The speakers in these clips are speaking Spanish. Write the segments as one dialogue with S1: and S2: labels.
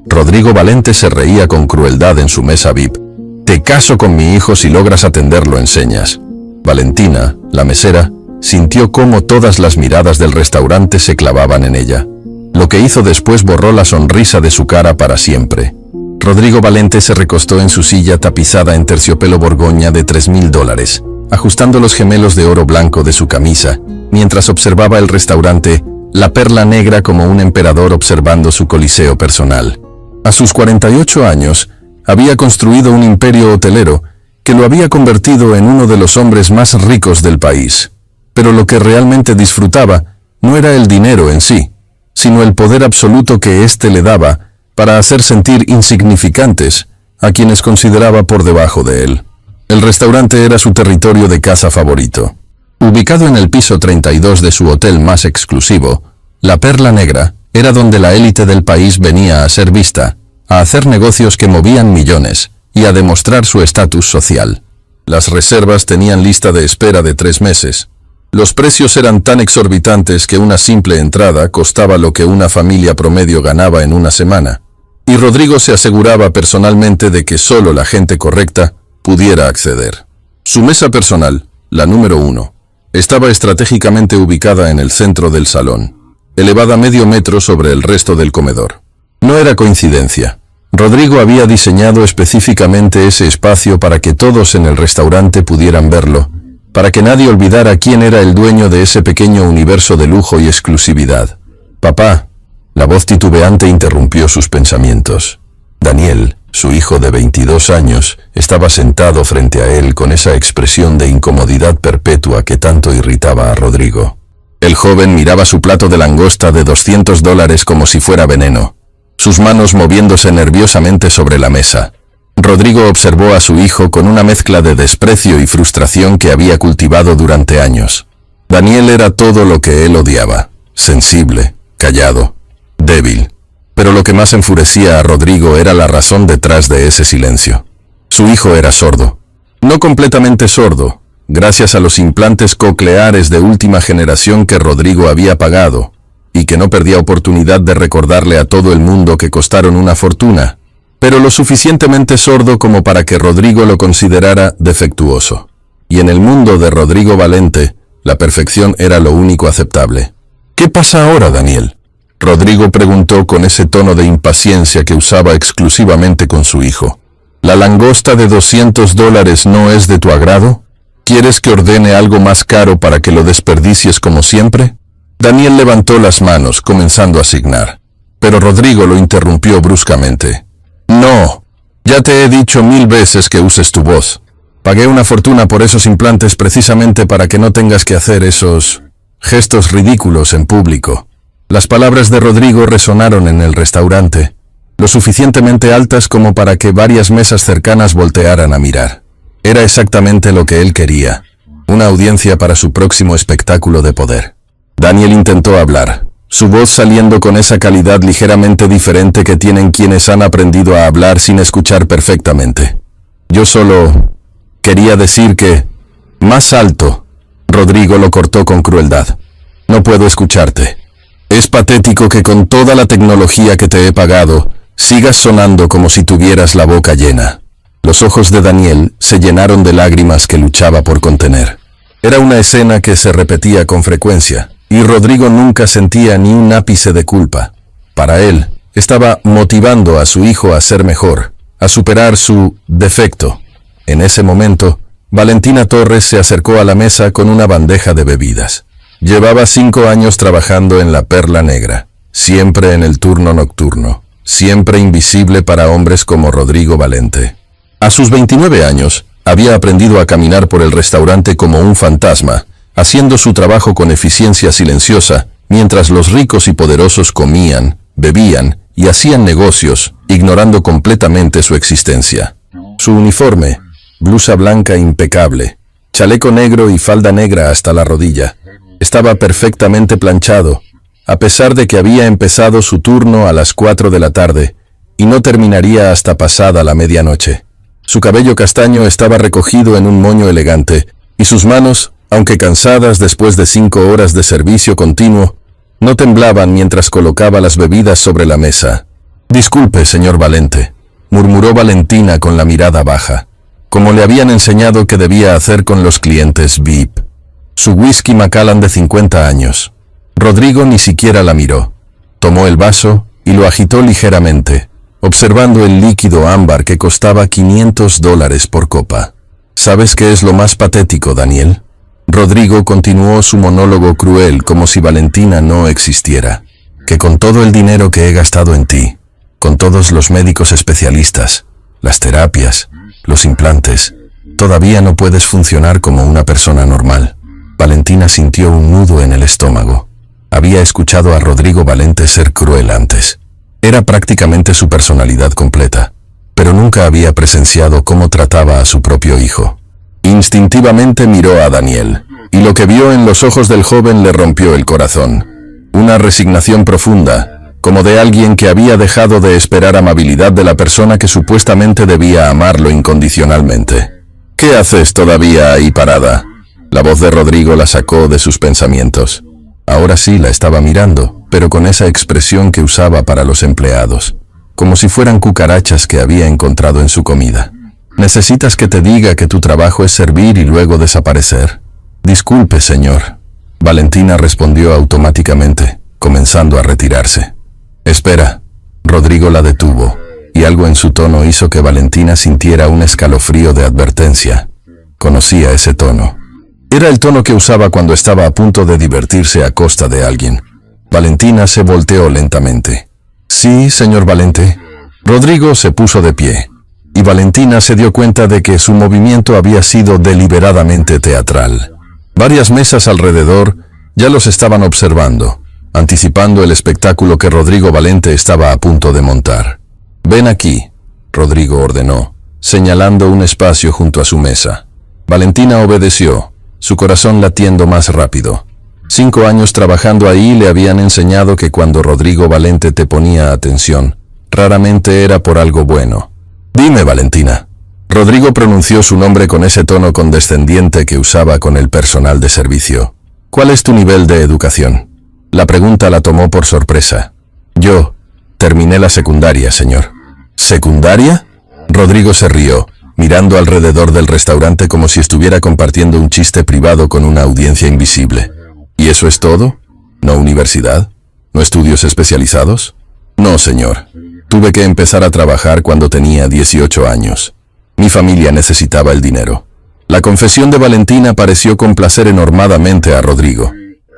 S1: Rodrigo Valente se reía con crueldad en su mesa VIP. «Te caso con mi hijo si logras atenderlo en señas». Valentina, la mesera, sintió cómo todas las miradas del restaurante se clavaban en ella. Lo que hizo después borró la sonrisa de su cara para siempre. Rodrigo Valente se recostó en su silla tapizada en terciopelo borgoña de $3.000, ajustando los gemelos de oro blanco de su camisa, mientras observaba el restaurante, la perla negra como un emperador observando su coliseo personal. A sus 48 años, había construido un imperio hotelero que lo había convertido en uno de los hombres más ricos del país. Pero lo que realmente disfrutaba no era el dinero en sí, sino el poder absoluto que éste le daba para hacer sentir insignificantes a quienes consideraba por debajo de él. El restaurante era su territorio de caza favorito. Ubicado en el piso 32 de su hotel más exclusivo, La Perla Negra era donde la élite del país venía a ser vista, a hacer negocios que movían millones y a demostrar su estatus social. Las reservas tenían lista de espera de 3 meses. Los precios eran tan exorbitantes que una simple entrada costaba lo que una familia promedio ganaba en una semana. Y Rodrigo se aseguraba personalmente de que solo la gente correcta pudiera acceder. Su mesa personal, la número 1, estaba estratégicamente ubicada en el centro del salón, elevada medio metro sobre el resto del comedor. No era coincidencia. Rodrigo había diseñado específicamente ese espacio para que todos en el restaurante pudieran verlo, para que nadie olvidara quién era el dueño de ese pequeño universo de lujo y exclusividad. «Papá», la voz titubeante interrumpió sus pensamientos. Daniel, su hijo de 22 años, estaba sentado frente a él con esa expresión de incomodidad perpetua que tanto irritaba a Rodrigo. El joven miraba su plato de langosta de $200 como si fuera veneno, sus manos moviéndose nerviosamente sobre la mesa. Rodrigo observó a su hijo con una mezcla de desprecio y frustración que había cultivado durante años. Daniel era todo lo que él odiaba: sensible, callado, débil. Pero lo que más enfurecía a Rodrigo era la razón detrás de ese silencio. Su hijo era sordo. No completamente sordo, gracias a los implantes cocleares de última generación que Rodrigo había pagado, y que no perdía oportunidad de recordarle a todo el mundo que costaron una fortuna, pero lo suficientemente sordo como para que Rodrigo lo considerara defectuoso. Y en el mundo de Rodrigo Valente, la perfección era lo único aceptable. «¿Qué pasa ahora, Daniel?», Rodrigo preguntó con ese tono de impaciencia que usaba exclusivamente con su hijo. «¿La langosta de $200 no es de tu agrado? ¿Quieres que ordene algo más caro para que lo desperdicies como siempre?». Daniel levantó las manos, comenzando a signar. Pero Rodrigo lo interrumpió bruscamente. «No, ya te he dicho 1000 veces que uses tu voz. Pagué una fortuna por esos implantes precisamente para que no tengas que hacer esos gestos ridículos en público». Las palabras de Rodrigo resonaron en el restaurante, lo suficientemente altas como para que varias mesas cercanas voltearan a mirar. Era exactamente lo que él quería, una audiencia para su próximo espectáculo de poder. Daniel intentó hablar, su voz saliendo con esa calidad ligeramente diferente que tienen quienes han aprendido a hablar sin escuchar perfectamente. «Yo solo quería decir que...». «Más alto», Rodrigo lo cortó con crueldad. «No puedo escucharte. Es patético que con toda la tecnología que te he pagado, sigas sonando como si tuvieras la boca llena». Los ojos de Daniel se llenaron de lágrimas que luchaba por contener. Era una escena que se repetía con frecuencia, y Rodrigo nunca sentía ni un ápice de culpa. Para él, estaba motivando a su hijo a ser mejor, a superar su defecto. En ese momento, Valentina Torres se acercó a la mesa con una bandeja de bebidas. Llevaba 5 años trabajando en La Perla Negra, siempre en el turno nocturno, siempre invisible para hombres como Rodrigo Valente. A sus 29 años, había aprendido a caminar por el restaurante como un fantasma, haciendo su trabajo con eficiencia silenciosa, mientras los ricos y poderosos comían, bebían y hacían negocios, ignorando completamente su existencia. Su uniforme, blusa blanca impecable, chaleco negro y falda negra hasta la rodilla, estaba perfectamente planchado, a pesar de que había empezado su turno a las 4 de la tarde y no terminaría hasta pasada la medianoche. Su cabello castaño estaba recogido en un moño elegante, y sus manos, aunque cansadas después de 5 horas de servicio continuo, no temblaban mientras colocaba las bebidas sobre la mesa. Disculpe, señor Valente, murmuró Valentina con la mirada baja, como le habían enseñado que debía hacer con los clientes VIP. Su whisky Macallan de 50 años. Rodrigo ni siquiera la miró. Tomó el vaso y lo agitó ligeramente, observando el líquido ámbar que costaba $500 por copa. ¿Sabes qué es lo más patético, Daniel? Rodrigo continuó su monólogo cruel como si Valentina no existiera. Que con todo el dinero que he gastado en ti, con todos los médicos especialistas, las terapias, los implantes, todavía no puedes funcionar como una persona normal. Valentina sintió un nudo en el estómago. Había escuchado a Rodrigo Valente ser cruel antes. Era prácticamente su personalidad completa, pero nunca había presenciado cómo trataba a su propio hijo. Instintivamente miró a Daniel, y lo que vio en los ojos del joven le rompió el corazón. Una resignación profunda, como de alguien que había dejado de esperar amabilidad de la persona que supuestamente debía amarlo incondicionalmente. ¿Qué haces todavía ahí parada? La voz de Rodrigo la sacó de sus pensamientos. Ahora sí la estaba mirando, pero con esa expresión que usaba para los empleados, como si fueran cucarachas que había encontrado en su comida. ¿Necesitas que te diga que tu trabajo es servir y luego desaparecer? Disculpe, señor. Valentina respondió automáticamente, comenzando a retirarse. Espera. Rodrigo la detuvo, y algo en su tono hizo que Valentina sintiera un escalofrío de advertencia. Conocía ese tono. Era el tono que usaba cuando estaba a punto de divertirse a costa de alguien. Valentina se volteó lentamente. Sí, señor Valente. Rodrigo se puso de pie, y Valentina se dio cuenta de que su movimiento había sido deliberadamente teatral. Varias mesas alrededor ya los estaban observando, anticipando el espectáculo que Rodrigo Valente estaba a punto de montar. Ven aquí, Rodrigo ordenó, señalando un espacio junto a su mesa. Valentina obedeció, su corazón latiendo más rápido. 5 años trabajando ahí le habían enseñado que cuando Rodrigo Valente te ponía atención, raramente era por algo bueno. Dime, Valentina. Rodrigo pronunció su nombre con ese tono condescendiente que usaba con el personal de servicio. ¿Cuál es tu nivel de educación? La pregunta la tomó por sorpresa. Yo terminé la secundaria, señor. ¿Secundaria? Rodrigo se rió, mirando alrededor del restaurante como si estuviera compartiendo un chiste privado con una audiencia invisible. ¿Y eso es todo? ¿No universidad? ¿No estudios especializados? No, señor. Tuve que empezar a trabajar cuando tenía 18 años. Mi familia necesitaba el dinero. La confesión de Valentina pareció complacer enormemente a Rodrigo.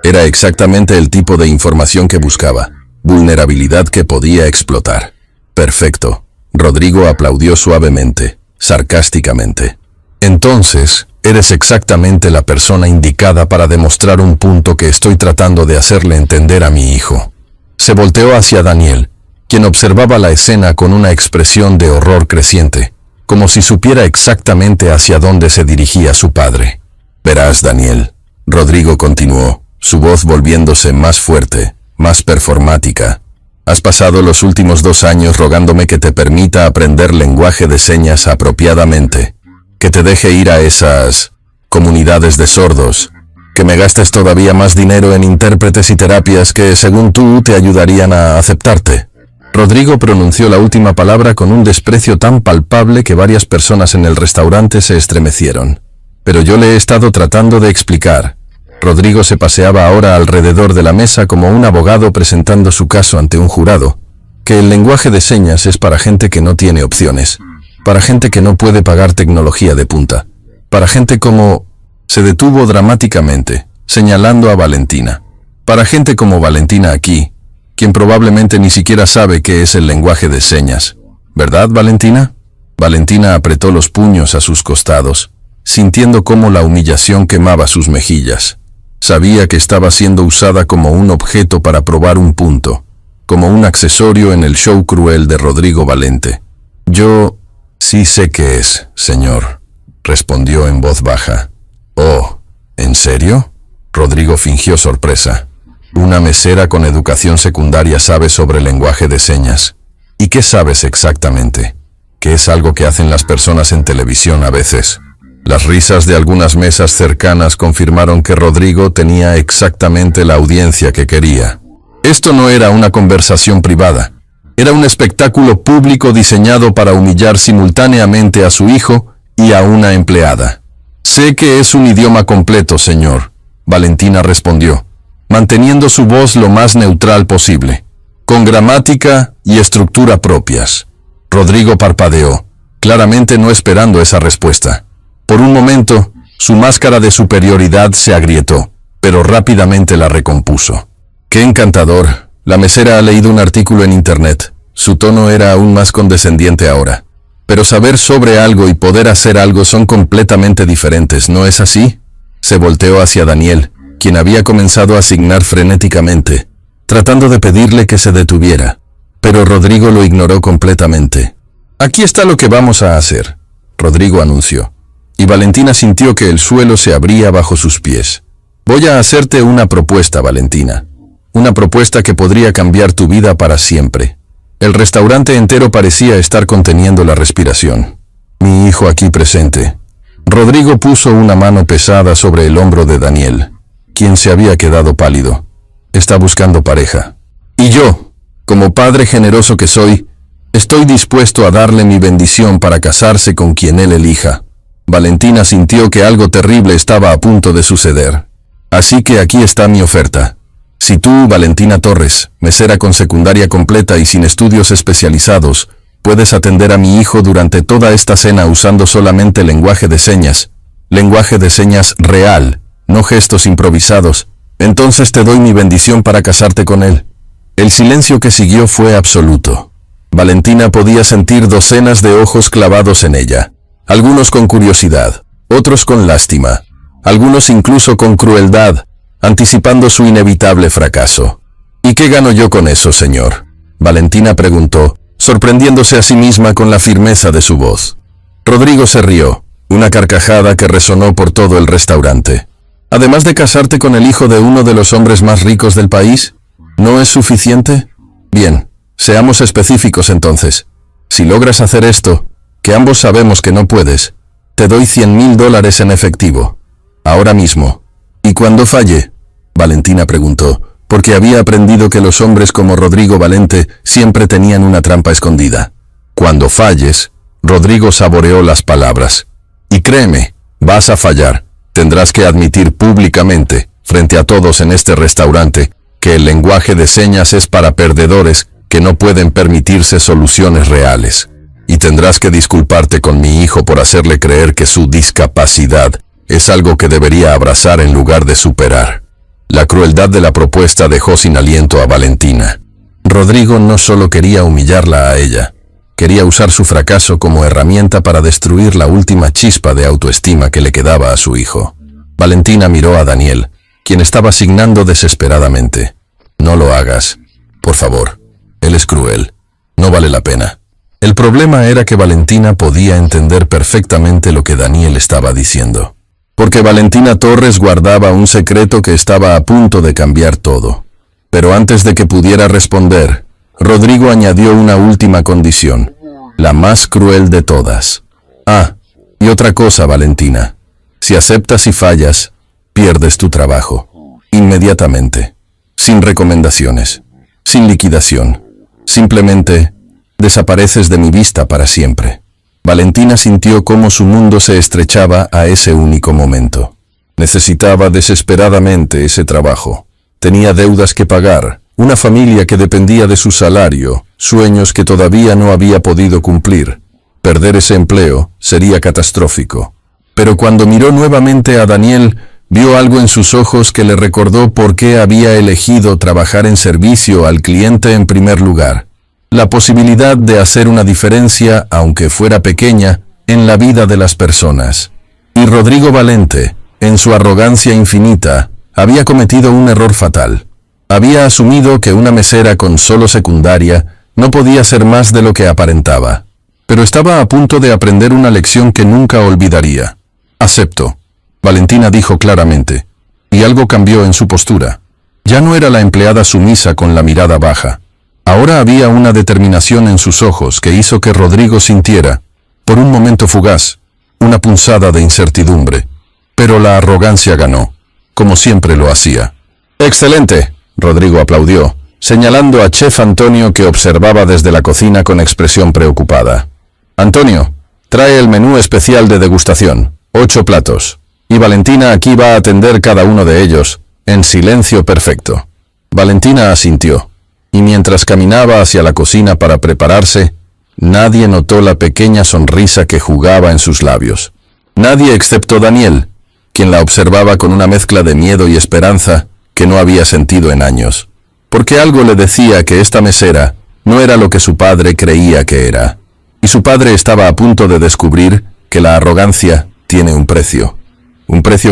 S1: Era exactamente el tipo de información que buscaba, vulnerabilidad que podía explotar. Perfecto. Rodrigo aplaudió suavemente, sarcásticamente. Entonces, eres exactamente la persona indicada para demostrar un punto que estoy tratando de hacerle entender a mi hijo. Se volteó hacia Daniel, quien observaba la escena con una expresión de horror creciente, como si supiera exactamente hacia dónde se dirigía su padre. Verás, Daniel, Rodrigo continuó, su voz volviéndose más fuerte, más performática. Has pasado los últimos 2 años rogándome que te permita aprender lenguaje de señas apropiadamente, que te deje ir a esas comunidades de sordos, que me gastes todavía más dinero en intérpretes y terapias que, según tú, te ayudarían a aceptarte. Rodrigo pronunció la última palabra con un desprecio tan palpable que varias personas en el restaurante se estremecieron. Pero yo le he estado tratando de explicar. Rodrigo se paseaba ahora alrededor de la mesa como un abogado presentando su caso ante un jurado, que el lenguaje de señas es para gente que no tiene opciones, para gente que no puede pagar tecnología de punta, para gente como... Se detuvo dramáticamente, señalando a Valentina. Para gente como Valentina aquí, quien probablemente ni siquiera sabe qué es el lenguaje de señas. ¿Verdad, Valentina? Valentina apretó los puños a sus costados, sintiendo cómo la humillación quemaba sus mejillas. Sabía que estaba siendo usada como un objeto para probar un punto, como un accesorio en el show cruel de Rodrigo Valente. Yo sí sé qué es, señor, respondió en voz baja. Oh, ¿en serio? Rodrigo fingió sorpresa. Una mesera con educación secundaria sabe sobre lenguaje de señas. ¿Y qué sabes exactamente? Que es algo que hacen las personas en televisión a veces. Las risas de algunas mesas cercanas confirmaron que Rodrigo tenía exactamente la audiencia que quería. Esto no era una conversación privada. Era un espectáculo público diseñado para humillar simultáneamente a su hijo y a una empleada. Sé que es un idioma completo, señor, Valentina respondió, manteniendo su voz lo más neutral posible, con gramática y estructura propias. Rodrigo parpadeó, claramente no esperando esa respuesta. Por un momento, su máscara de superioridad se agrietó, pero rápidamente la recompuso. ¡Qué encantador! La mesera ha leído un artículo en internet. Su tono era aún más condescendiente ahora. Pero saber sobre algo y poder hacer algo son completamente diferentes, ¿no es así? Se volteó hacia Daniel, quien había comenzado a signar frenéticamente, tratando de pedirle que se detuviera. Pero Rodrigo lo ignoró completamente. «Aquí está lo que vamos a hacer», Rodrigo anunció. Y Valentina sintió que el suelo se abría bajo sus pies. «Voy a hacerte una propuesta, Valentina. Una propuesta que podría cambiar tu vida para siempre». El restaurante entero parecía estar conteniendo la respiración. «Mi hijo aquí presente». Rodrigo puso una mano pesada sobre el hombro de Daniel, quien se había quedado pálido. «Está buscando pareja. Y yo, como padre generoso que soy, estoy dispuesto a darle mi bendición para casarse con quien él elija». Valentina sintió que algo terrible estaba a punto de suceder. «Así que aquí está mi oferta. Si tú, Valentina Torres, mesera con secundaria completa y sin estudios especializados, puedes atender a mi hijo durante toda esta cena usando solamente lenguaje de señas real, no gestos improvisados, entonces te doy mi bendición para casarte con él». El silencio que siguió fue absoluto. Valentina podía sentir docenas de ojos clavados en ella, algunos con curiosidad, otros con lástima, algunos incluso con crueldad, anticipando su inevitable fracaso. «¿Y qué gano yo con eso, señor?», Valentina preguntó, sorprendiéndose a sí misma con la firmeza de su voz. Rodrigo se rió, una carcajada que resonó por todo el restaurante. «¿Además de casarte con el hijo de uno de los hombres más ricos del país? ¿No es suficiente? Bien, seamos específicos entonces. Si logras hacer esto, que ambos sabemos que no puedes, te doy $100,000 en efectivo. Ahora mismo». «¿Y cuando falle?», Valentina preguntó, porque había aprendido que los hombres como Rodrigo Valente siempre tenían una trampa escondida. «Cuando falles», Rodrigo saboreó las palabras. «Y créeme, vas a fallar. Tendrás que admitir públicamente, frente a todos en este restaurante, que el lenguaje de señas es para perdedores que no pueden permitirse soluciones reales. Y tendrás que disculparte con mi hijo por hacerle creer que su discapacidad es algo que debería abrazar en lugar de superar». La crueldad de la propuesta dejó sin aliento a Valentina. Rodrigo no solo quería humillarla a ella, quería usar su fracaso como herramienta para destruir la última chispa de autoestima que le quedaba a su hijo. Valentina miró a Daniel, quien estaba signando desesperadamente. «No lo hagas, por favor. Él es cruel. No vale la pena». El problema era que Valentina podía entender perfectamente lo que Daniel estaba diciendo. Porque Valentina Torres guardaba un secreto que estaba a punto de cambiar todo. Pero antes de que pudiera responder, Rodrigo añadió una última condición, la más cruel de todas. «Ah, y otra cosa, Valentina. Si aceptas y fallas, pierdes tu trabajo. Inmediatamente. Sin recomendaciones. Sin liquidación. Simplemente desapareces de mi vista para siempre». Valentina sintió cómo su mundo se estrechaba a ese único momento. Necesitaba desesperadamente ese trabajo. Tenía deudas que pagar, una familia que dependía de su salario, sueños que todavía no había podido cumplir. Perder ese empleo sería catastrófico. Pero cuando miró nuevamente a Daniel, vio algo en sus ojos que le recordó por qué había elegido trabajar en servicio al cliente en primer lugar. La posibilidad de hacer una diferencia, aunque fuera pequeña, en la vida de las personas. Y Rodrigo Valente, en su arrogancia infinita, había cometido un error fatal. Había asumido que una mesera con solo secundaria no podía ser más de lo que aparentaba. Pero estaba a punto de aprender una lección que nunca olvidaría. «Acepto», Valentina dijo claramente, y algo cambió en su postura. Ya no era la empleada sumisa con la mirada baja. Ahora había una determinación en sus ojos que hizo que Rodrigo sintiera, por un momento fugaz, una punzada de incertidumbre. Pero la arrogancia ganó, como siempre lo hacía. «Excelente», Rodrigo aplaudió, señalando a Chef Antonio, que observaba desde la cocina con expresión preocupada. Antonio, trae el menú especial de degustación, 8 platos. Y Valentina aquí va a atender cada uno de ellos, en silencio perfecto. Valentina asintió, y mientras caminaba hacia la cocina para prepararse, nadie notó la pequeña sonrisa que jugaba en sus labios. Nadie excepto Daniel, quien la observaba con una mezcla de miedo y esperanza que no había sentido en años. Porque algo le decía que esta mesera no era lo que su padre creía que era. Y su padre estaba a punto de descubrir que la arrogancia tiene un precio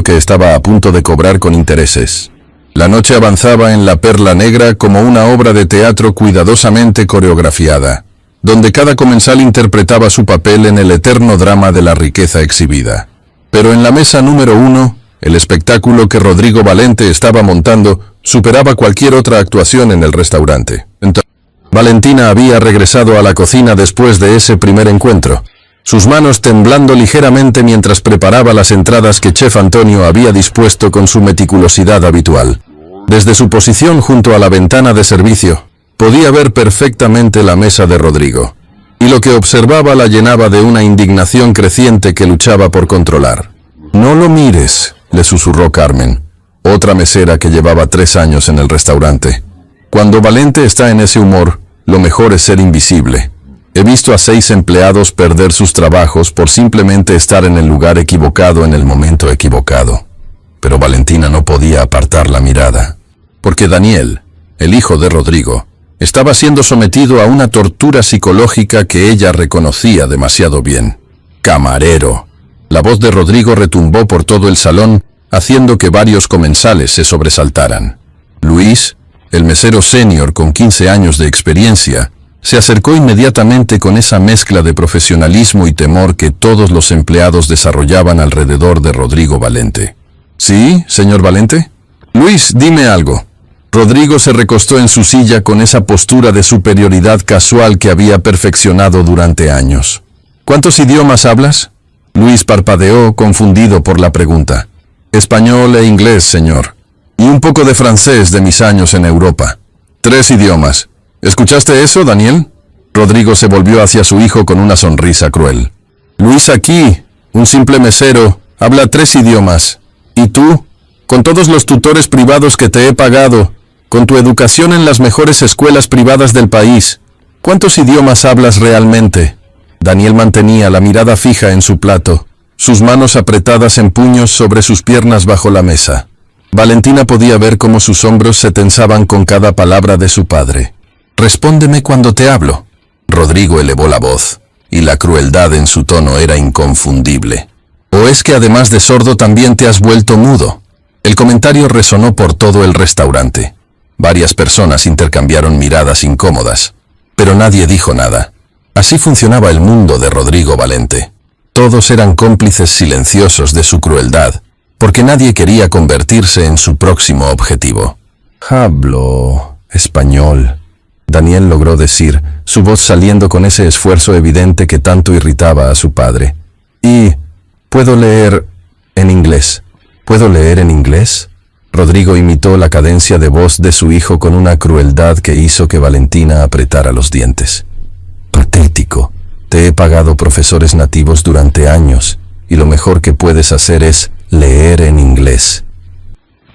S1: que estaba a punto de cobrar con intereses. La noche avanzaba en la Perla Negra como una obra de teatro cuidadosamente coreografiada, donde cada comensal interpretaba su papel en el eterno drama de la riqueza exhibida. Pero en la mesa número 1, el espectáculo que Rodrigo Valente estaba montando superaba cualquier otra actuación en el restaurante. Entonces, Valentina había regresado a la cocina después de ese primer encuentro, sus manos temblando ligeramente mientras preparaba las entradas que Chef Antonio había dispuesto con su meticulosidad habitual. Desde su posición junto a la ventana de servicio, podía ver perfectamente la mesa de Rodrigo, y lo que observaba la llenaba de una indignación creciente que luchaba por controlar. «No lo mires», le susurró Carmen, otra mesera que llevaba 3 años en el restaurante. «Cuando Valente está en ese humor, lo mejor es ser invisible. He visto a 6 empleados perder sus trabajos por simplemente estar en el lugar equivocado en el momento equivocado». Pero Valentina no podía apartar la mirada, porque Daniel, el hijo de Rodrigo, estaba siendo sometido a una tortura psicológica que ella reconocía demasiado bien. «Camarero». La voz de Rodrigo retumbó por todo el salón, haciendo que varios comensales se sobresaltaran. Luis, el mesero senior con 15 años de experiencia, se acercó inmediatamente con esa mezcla de profesionalismo y temor que todos los empleados desarrollaban alrededor de Rodrigo Valente. «¿Sí, señor Valente?» «Luis, dime algo». Rodrigo se recostó en su silla con esa postura de superioridad casual que había perfeccionado durante años. «¿Cuántos idiomas hablas?» Luis parpadeó, confundido por la pregunta. «Español e inglés, señor. Y un poco de francés de mis años en Europa. 3 idiomas. ¿Escuchaste eso, Daniel?» Rodrigo se volvió hacia su hijo con una sonrisa cruel. «Luis aquí, un simple mesero, habla 3 idiomas. ¿Y tú? Con todos los tutores privados que te he pagado, con tu educación en las mejores escuelas privadas del país, ¿cuántos idiomas hablas realmente?» Daniel mantenía la mirada fija en su plato, sus manos apretadas en puños sobre sus piernas bajo la mesa. Valentina podía ver cómo sus hombros se tensaban con cada palabra de su padre. «Respóndeme cuando te hablo». Rodrigo elevó la voz, y la crueldad en su tono era inconfundible. «¿O es que además de sordo también te has vuelto mudo?» El comentario resonó por todo el restaurante. Varias personas intercambiaron miradas incómodas, pero nadie dijo nada. Así funcionaba el mundo de Rodrigo Valente. Todos eran cómplices silenciosos de su crueldad, porque nadie quería convertirse en su próximo objetivo. «Hablo español», Daniel logró decir, su voz saliendo con ese esfuerzo evidente que tanto irritaba a su padre. «Y puedo leer en inglés». «¿Puedo leer en inglés?» Rodrigo imitó la cadencia de voz de su hijo con una crueldad que hizo que Valentina apretara los dientes. «Patético. Te he pagado profesores nativos durante años, y lo mejor que puedes hacer es leer en inglés».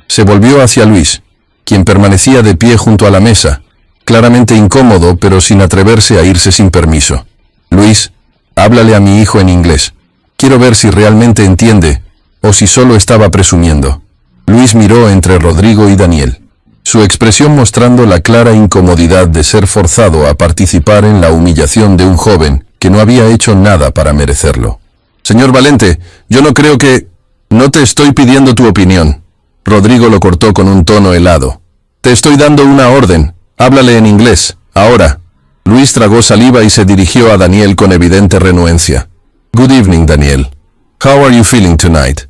S1: Se volvió hacia Luis, quien permanecía de pie junto a la mesa, claramente incómodo, pero sin atreverse a irse sin permiso. «Luis, háblale a mi hijo en inglés. Quiero ver si realmente entiende, o si solo estaba presumiendo». Luis miró entre Rodrigo y Daniel, su expresión mostrando la clara incomodidad de ser forzado a participar en la humillación de un joven que no había hecho nada para merecerlo. «Señor Valente, yo no creo que...» «No te estoy pidiendo tu opinión». Rodrigo lo cortó con un tono helado. «Te estoy dando una orden. Háblale en inglés, ahora». Luis tragó saliva y se dirigió a Daniel con evidente renuencia. «Good evening, Daniel. How are you feeling tonight?»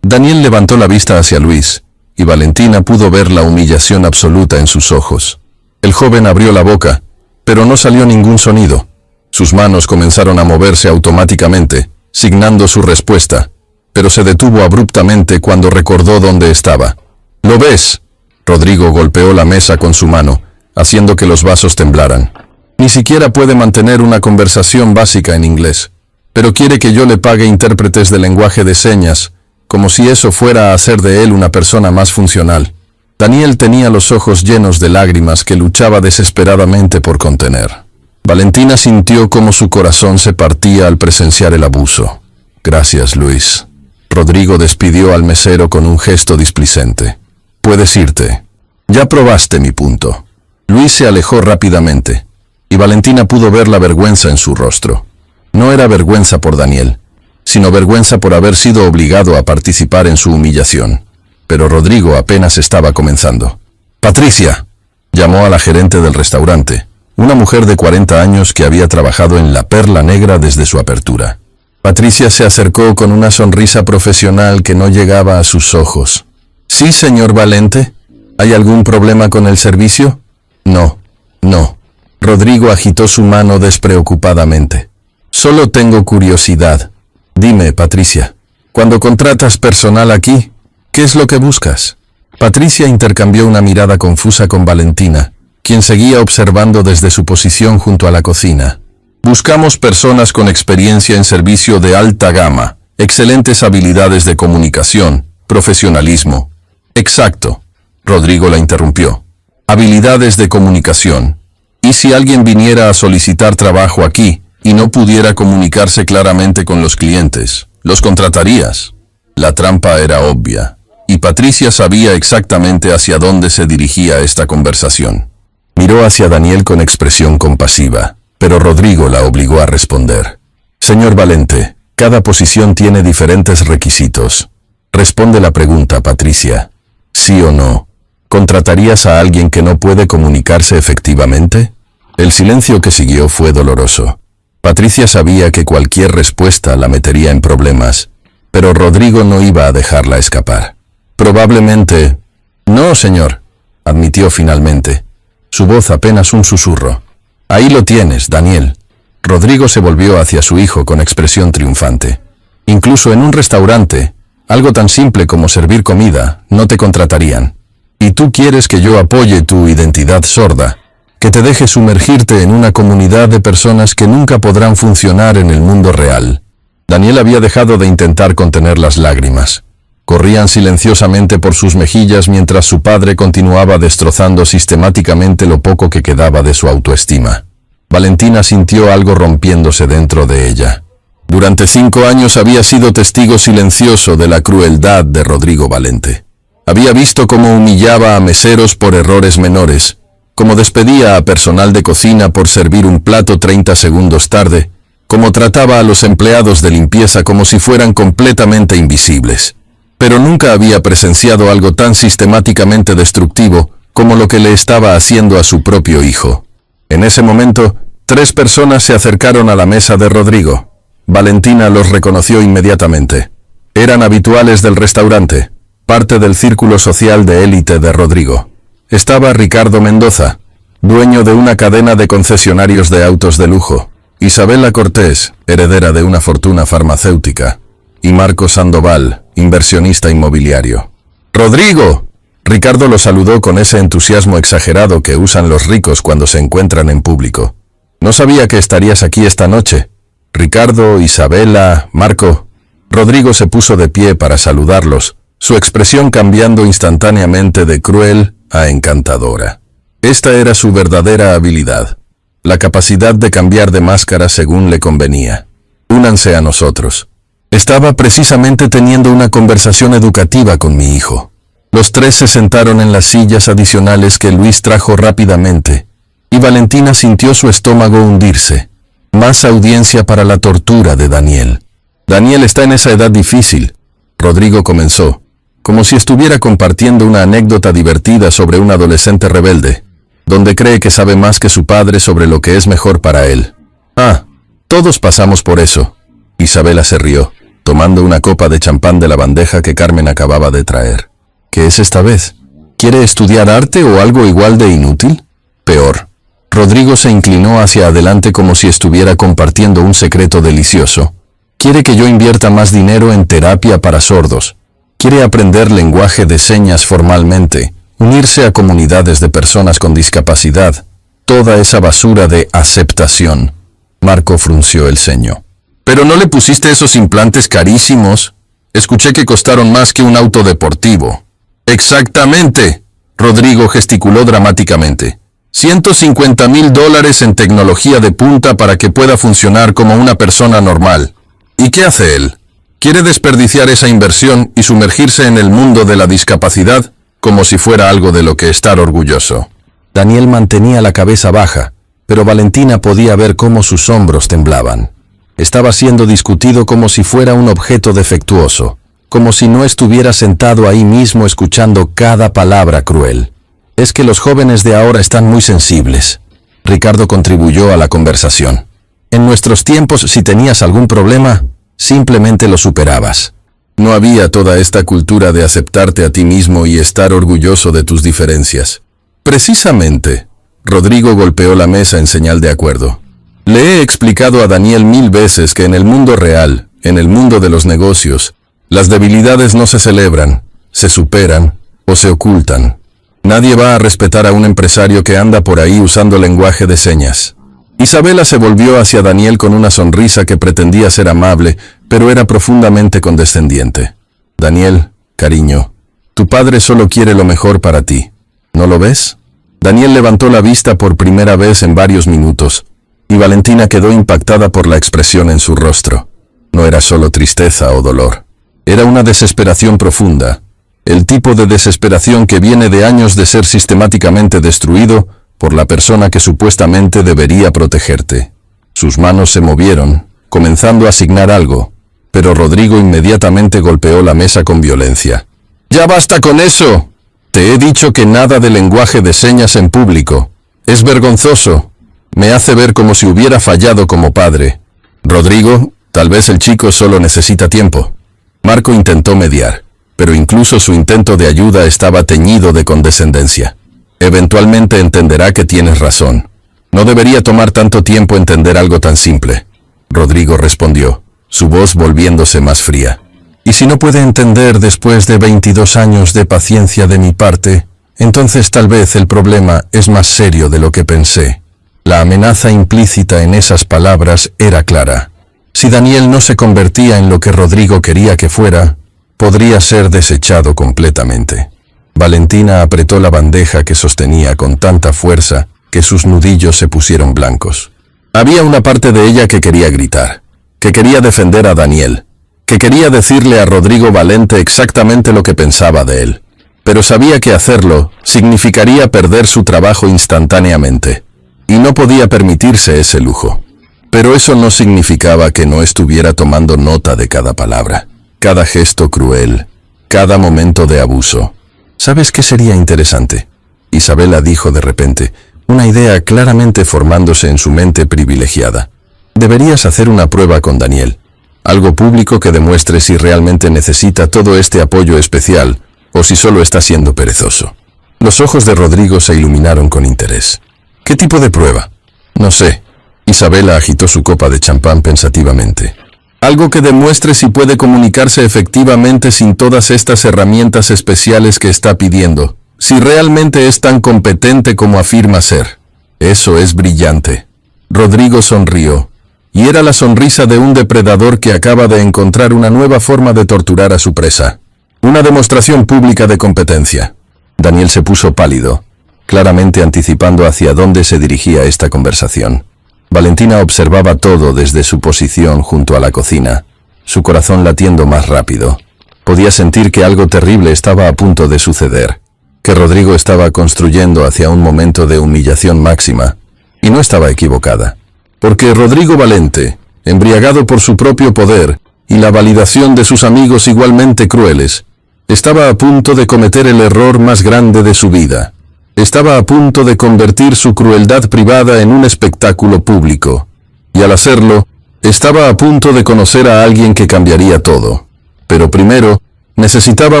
S1: Daniel levantó la vista hacia Luis, y Valentina pudo ver la humillación absoluta en sus ojos. El joven abrió la boca, pero no salió ningún sonido. Sus manos comenzaron a moverse automáticamente, signando su respuesta, pero se detuvo abruptamente cuando recordó dónde estaba. «¿Lo ves?» Rodrigo golpeó la mesa con su mano, haciendo que los vasos temblaran. Ni siquiera puede mantener una conversación básica en inglés, pero quiere que yo le pague intérpretes de lenguaje de señas, como si eso fuera a hacer de él una persona más funcional. Daniel tenía los ojos llenos de lágrimas que luchaba desesperadamente por contener. Valentina sintió cómo su corazón se partía al presenciar el abuso. Gracias, Luis. Rodrigo despidió al mesero con un gesto displicente. Puedes irte. Ya probaste mi punto. Luis se alejó rápidamente, y Valentina pudo ver la vergüenza en su rostro. No era vergüenza por Daniel, sino vergüenza por haber sido obligado a participar en su humillación. Pero Rodrigo apenas estaba comenzando. «Patricia», llamó a la gerente del restaurante, una mujer de 40 años que había trabajado en La Perla Negra desde su apertura. Patricia se acercó con una sonrisa profesional que no llegaba a sus ojos. «Sí, señor Valente. ¿Hay algún problema con el servicio?» «No, no». Rodrigo agitó su mano despreocupadamente. «Solo tengo curiosidad. Dime, Patricia, cuando contratas personal aquí, ¿qué es lo que buscas?» Patricia intercambió una mirada confusa con Valentina, quien seguía observando desde su posición junto a la cocina. «Buscamos personas con experiencia en servicio de alta gama, excelentes habilidades de comunicación, profesionalismo». «Exacto», Rodrigo la interrumpió. «Habilidades de comunicación. ¿Y si alguien viniera a solicitar trabajo aquí y no pudiera comunicarse claramente con los clientes, los contratarías?» La trampa era obvia, y Patricia sabía exactamente hacia dónde se dirigía esta conversación. Miró hacia Daniel con expresión compasiva, pero Rodrigo la obligó a responder. «Señor Valente, cada posición tiene diferentes requisitos. Responde la pregunta, Patricia. ¿Sí o no? ¿Contratarías a alguien que no puede comunicarse efectivamente?» El silencio que siguió fue doloroso. Patricia sabía que cualquier respuesta la metería en problemas, pero Rodrigo no iba a dejarla escapar. «Probablemente...» «No, señor», admitió finalmente, su voz apenas un susurro. «Ahí lo tienes, Daniel». Rodrigo se volvió hacia su hijo con expresión triunfante. «Incluso en un restaurante, algo tan simple como servir comida, no te contratarían. Y tú quieres que yo apoye tu identidad sorda, que te deje sumergirte en una comunidad de personas que nunca podrán funcionar en el mundo real». Daniel había dejado de intentar contener las lágrimas. Corrían silenciosamente por sus mejillas mientras su padre continuaba destrozando sistemáticamente lo poco que quedaba de su autoestima. Valentina sintió algo rompiéndose dentro de ella. Durante 5 años había sido testigo silencioso de la crueldad de Rodrigo Valente. Había visto cómo humillaba a meseros por errores menores, cómo despedía a personal de cocina por servir un plato 30 segundos tarde, cómo trataba a los empleados de limpieza como si fueran completamente invisibles. Pero nunca había presenciado algo tan sistemáticamente destructivo como lo que le estaba haciendo a su propio hijo. En ese momento, 3 personas se acercaron a la mesa de Rodrigo. Valentina los reconoció inmediatamente. Eran habituales del restaurante, parte del círculo social de élite de Rodrigo. Estaba Ricardo Mendoza, dueño de una cadena de concesionarios de autos de lujo, Isabela Cortés, heredera de una fortuna farmacéutica, y Marco Sandoval, inversionista inmobiliario. «¡Rodrigo!». Ricardo lo saludó con ese entusiasmo exagerado que usan los ricos cuando se encuentran en público. «No sabía que estarías aquí esta noche. Ricardo, Isabela, Marco». Rodrigo se puso de pie para saludarlos, su expresión cambiando instantáneamente de cruel a encantadora. Esta era su verdadera habilidad, la capacidad de cambiar de máscara según le convenía. «Únanse a nosotros». Estaba precisamente teniendo una conversación educativa con mi hijo. Los 3 se sentaron en las sillas adicionales que Luis trajo rápidamente, y Valentina sintió su estómago hundirse. Más audiencia para la tortura de Daniel. «Daniel está en esa edad difícil», Rodrigo comenzó, como si estuviera compartiendo una anécdota divertida sobre un adolescente rebelde, donde cree que sabe más que su padre sobre lo que es mejor para él. «Ah, todos pasamos por eso». Isabela se rió, tomando una copa de champán de la bandeja que Carmen acababa de traer. «¿Qué es esta vez? ¿Quiere estudiar arte o algo igual de inútil? Peor». Rodrigo se inclinó hacia adelante como si estuviera compartiendo un secreto delicioso. «Quiere que yo invierta más dinero en terapia para sordos. Quiere aprender lenguaje de señas formalmente, unirse a comunidades de personas con discapacidad, toda esa basura de aceptación. Marco frunció el ceño. ¿Pero no le pusiste esos implantes carísimos? Escuché que costaron más que un auto deportivo. Exactamente. Rodrigo gesticuló dramáticamente. $150,000 en tecnología de punta para que pueda funcionar como una persona normal. ¿Y qué hace él? ¿Quiere desperdiciar esa inversión y sumergirse en el mundo de la discapacidad como si fuera algo de lo que estar orgulloso? Daniel mantenía la cabeza baja, pero Valentina podía ver cómo sus hombros temblaban. Estaba siendo discutido como si fuera un objeto defectuoso, como si no estuviera sentado ahí mismo escuchando cada palabra cruel. Es que los jóvenes de ahora están muy sensibles. Ricardo contribuyó a la conversación. En nuestros tiempos, si tenías algún problema, simplemente lo superabas. No había toda esta cultura de aceptarte a ti mismo y estar orgulloso de tus diferencias. Precisamente, Rodrigo golpeó la mesa en señal de acuerdo. Le he explicado a Daniel 1000 veces que en el mundo real, en el mundo de los negocios, las debilidades no se celebran, se superan o se ocultan. Nadie va a respetar a un empresario que anda por ahí usando lenguaje de señas. Isabela se volvió hacia Daniel con una sonrisa que pretendía ser amable, pero era profundamente condescendiente. Daniel, cariño, tu padre solo quiere lo mejor para ti. ¿No lo ves? Daniel levantó la vista por primera vez en varios minutos, y Valentina quedó impactada por la expresión en su rostro. No era solo tristeza o dolor. Era una desesperación profunda, el tipo de desesperación que viene de años de ser sistemáticamente destruido por la persona que supuestamente debería protegerte. Sus manos se movieron, comenzando a asignar algo, pero Rodrigo inmediatamente golpeó la mesa con violencia. ¡Ya basta con eso! Te he dicho que nada de lenguaje de señas en público. Es vergonzoso. Me hace ver como si hubiera fallado como padre. Rodrigo, tal vez el chico solo necesita tiempo. Marco intentó mediar, pero incluso su intento de ayuda estaba teñido de condescendencia. Eventualmente entenderá que tienes razón. No debería tomar tanto tiempo entender algo tan simple. Rodrigo respondió, su voz volviéndose más fría. Y si no puede entender después de 22 años de paciencia de mi parte, entonces tal vez el problema es más serio de lo que pensé. La amenaza implícita en esas palabras era clara. Si Daniel no se convertía en lo que Rodrigo quería que fuera, podría ser desechado completamente. Valentina apretó la bandeja que sostenía con tanta fuerza que sus nudillos se pusieron blancos. Había una parte de ella que quería gritar, que quería defender a Daniel, que quería decirle a Rodrigo Valente exactamente lo que pensaba de él, pero sabía que hacerlo significaría perder su trabajo instantáneamente, y no podía permitirse ese lujo. Pero eso no significaba que no estuviera tomando nota de cada palabra, cada gesto cruel, cada momento de abuso. ¿Sabes qué sería interesante? Isabela dijo de repente, una idea claramente formándose en su mente privilegiada. Deberías hacer una prueba con Daniel. Algo público que demuestre si realmente necesita todo este apoyo especial o si solo está siendo perezoso. Los ojos de Rodrigo se iluminaron con interés. ¿Qué tipo de prueba? No sé. Isabela agitó su copa de champán pensativamente. Algo que demuestre si puede comunicarse efectivamente sin todas estas herramientas especiales que está pidiendo. Si realmente es tan competente como afirma ser. Eso es brillante. Rodrigo sonrió. Y era la sonrisa de un depredador que acaba de encontrar una nueva forma de torturar a su presa. Una demostración pública de competencia. Daniel se puso pálido, claramente anticipando hacia dónde se dirigía esta conversación. Valentina observaba todo desde su posición junto a la cocina, su corazón latiendo más rápido. Podía sentir que algo terrible estaba a punto de suceder, que Rodrigo estaba construyendo hacia un momento de humillación máxima, y no estaba equivocada. Porque Rodrigo Valente, embriagado por su propio poder y la validación de sus amigos igualmente crueles, estaba a punto de cometer el error más grande de su vida. Estaba a punto de convertir su crueldad privada en un espectáculo público. Y al hacerlo, estaba a punto de conocer a alguien que cambiaría todo. Pero primero, necesitaba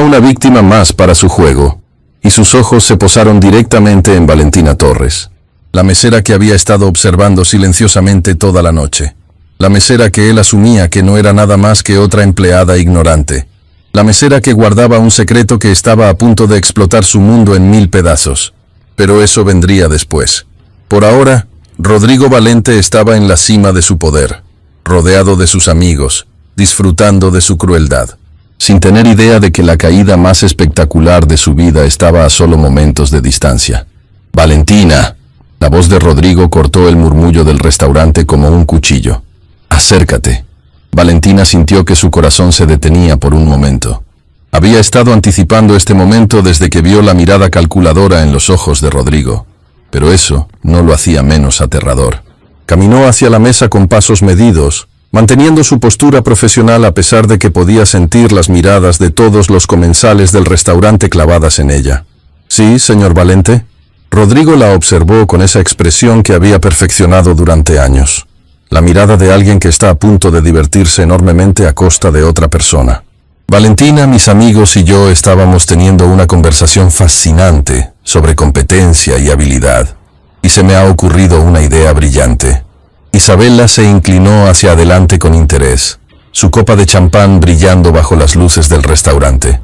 S1: una víctima más para su juego. Y sus ojos se posaron directamente en Valentina Torres. La mesera que había estado observando silenciosamente toda la noche. La mesera que él asumía que no era nada más que otra empleada ignorante. La mesera que guardaba un secreto que estaba a punto de explotar su mundo en 1000 pedazos. Pero eso vendría después. Por ahora, Rodrigo Valente estaba en la cima de su poder, rodeado de sus amigos, disfrutando de su crueldad, sin tener idea de que la caída más espectacular de su vida estaba a solo momentos de distancia. «Valentina». La voz de Rodrigo cortó el murmullo del restaurante como un cuchillo. «Acércate». Valentina sintió que su corazón se detenía por un momento. Había estado anticipando este momento desde que vio la mirada calculadora en los ojos de Rodrigo, pero eso no lo hacía menos aterrador. Caminó hacia la mesa con pasos medidos, manteniendo su postura profesional a pesar de que podía sentir las miradas de todos los comensales del restaurante clavadas en ella. «Sí, señor Valente». Rodrigo la observó con esa expresión que había perfeccionado durante años. La mirada de alguien que está a punto de divertirse enormemente a costa de otra persona. Valentina, mis amigos y yo estábamos teniendo una conversación fascinante sobre competencia y habilidad, y se me ha ocurrido una idea brillante. Isabela se inclinó hacia adelante con interés, su copa de champán brillando bajo las luces del restaurante.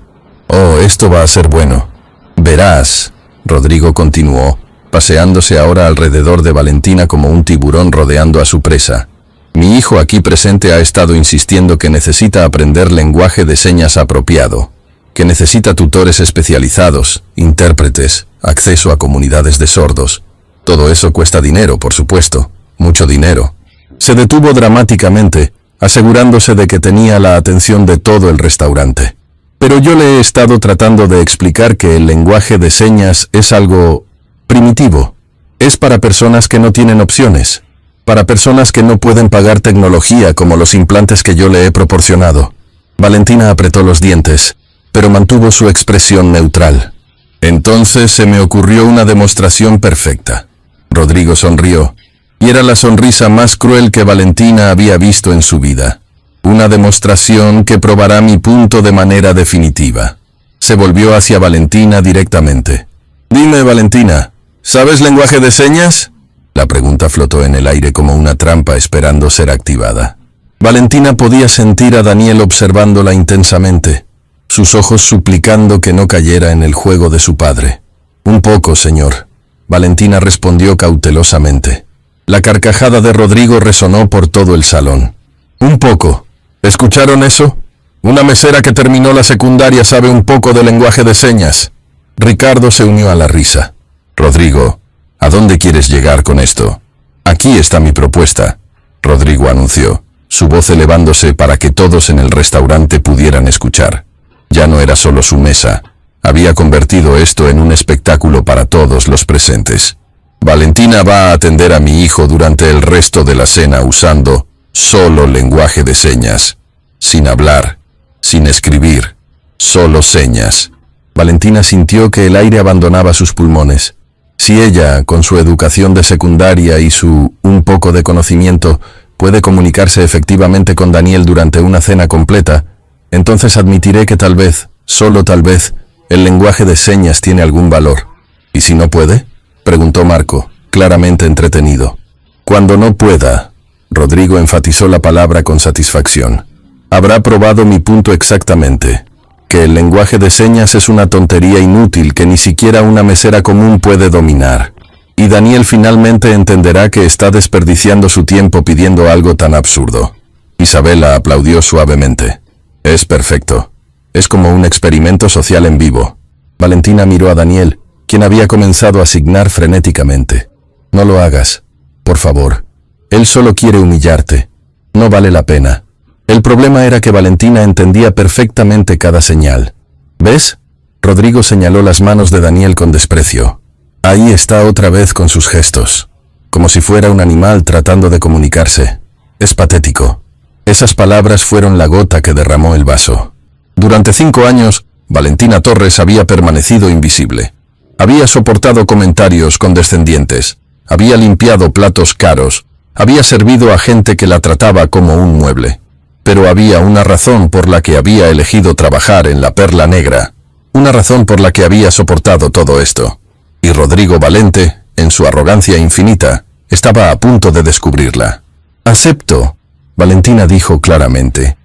S1: «Oh, esto va a ser bueno. Verás», Rodrigo continuó, paseándose ahora alrededor de Valentina como un tiburón rodeando a su presa. «Mi hijo aquí presente ha estado insistiendo que necesita aprender lenguaje de señas apropiado, que necesita tutores especializados, intérpretes, acceso a comunidades de sordos. Todo eso cuesta dinero, por supuesto, mucho dinero». Se detuvo dramáticamente, asegurándose de que tenía la atención de todo el restaurante. «Pero yo le he estado tratando de explicar que el lenguaje de señas es algo primitivo. Es para personas que no tienen opciones, para personas que no pueden pagar tecnología como los implantes que yo le he proporcionado». Valentina apretó los dientes, pero mantuvo su expresión neutral. «Entonces se me ocurrió una demostración perfecta». Rodrigo sonrió, y era la sonrisa más cruel que Valentina había visto en su vida. «Una demostración que probará mi punto de manera definitiva». Se volvió hacia Valentina directamente. «Dime, Valentina, ¿sabes lenguaje de señas?». La pregunta flotó en el aire como una trampa esperando ser activada. Valentina podía sentir a Daniel observándola intensamente, sus ojos suplicando que no cayera en el juego de su padre. «Un poco, señor», Valentina respondió cautelosamente. La carcajada de Rodrigo resonó por todo el salón. «Un poco. ¿Escucharon eso? Una mesera que terminó la secundaria sabe un poco de lenguaje de señas». Ricardo se unió a la risa. «Rodrigo, ¿a dónde quieres llegar con esto?». «Aquí está mi propuesta», Rodrigo anunció, su voz elevándose para que todos en el restaurante pudieran escuchar. Ya no era solo su mesa, había convertido esto en un espectáculo para todos los presentes. «Valentina va a atender a mi hijo durante el resto de la cena usando solo lenguaje de señas, sin hablar, sin escribir, solo señas». Valentina sintió que el aire abandonaba sus pulmones. Si ella, con su educación de secundaria y su un poco de conocimiento, puede comunicarse efectivamente con Daniel durante una cena completa, entonces admitiré que tal vez, solo tal vez, el lenguaje de señas tiene algún valor. ¿Y si no puede?, preguntó Marco, claramente entretenido. «Cuando no pueda», Rodrigo enfatizó la palabra con satisfacción, «habrá probado mi punto exactamente, que el lenguaje de señas es una tontería inútil que ni siquiera una mesera común puede dominar. Y Daniel finalmente entenderá que está desperdiciando su tiempo pidiendo algo tan absurdo». Isabela aplaudió suavemente. «Es perfecto. Es como un experimento social en vivo». Valentina miró a Daniel, quien había comenzado a signar frenéticamente. «No lo hagas, por favor. Él solo quiere humillarte. No vale la pena». El problema era que Valentina entendía perfectamente cada señal. «¿Ves?», Rodrigo señaló las manos de Daniel con desprecio. «Ahí está otra vez con sus gestos, como si fuera un animal tratando de comunicarse. Es patético». Esas palabras fueron la gota que derramó el vaso. Durante 5 años, Valentina Torres había permanecido invisible. Había soportado comentarios condescendientes, había limpiado platos caros, había servido a gente que la trataba como un mueble. Pero había una razón por la que había elegido trabajar en la Perla Negra, una razón por la que había soportado todo esto. Y Rodrigo Valente, en su arrogancia infinita, estaba a punto de descubrirla. «Acepto», Valentina dijo claramente.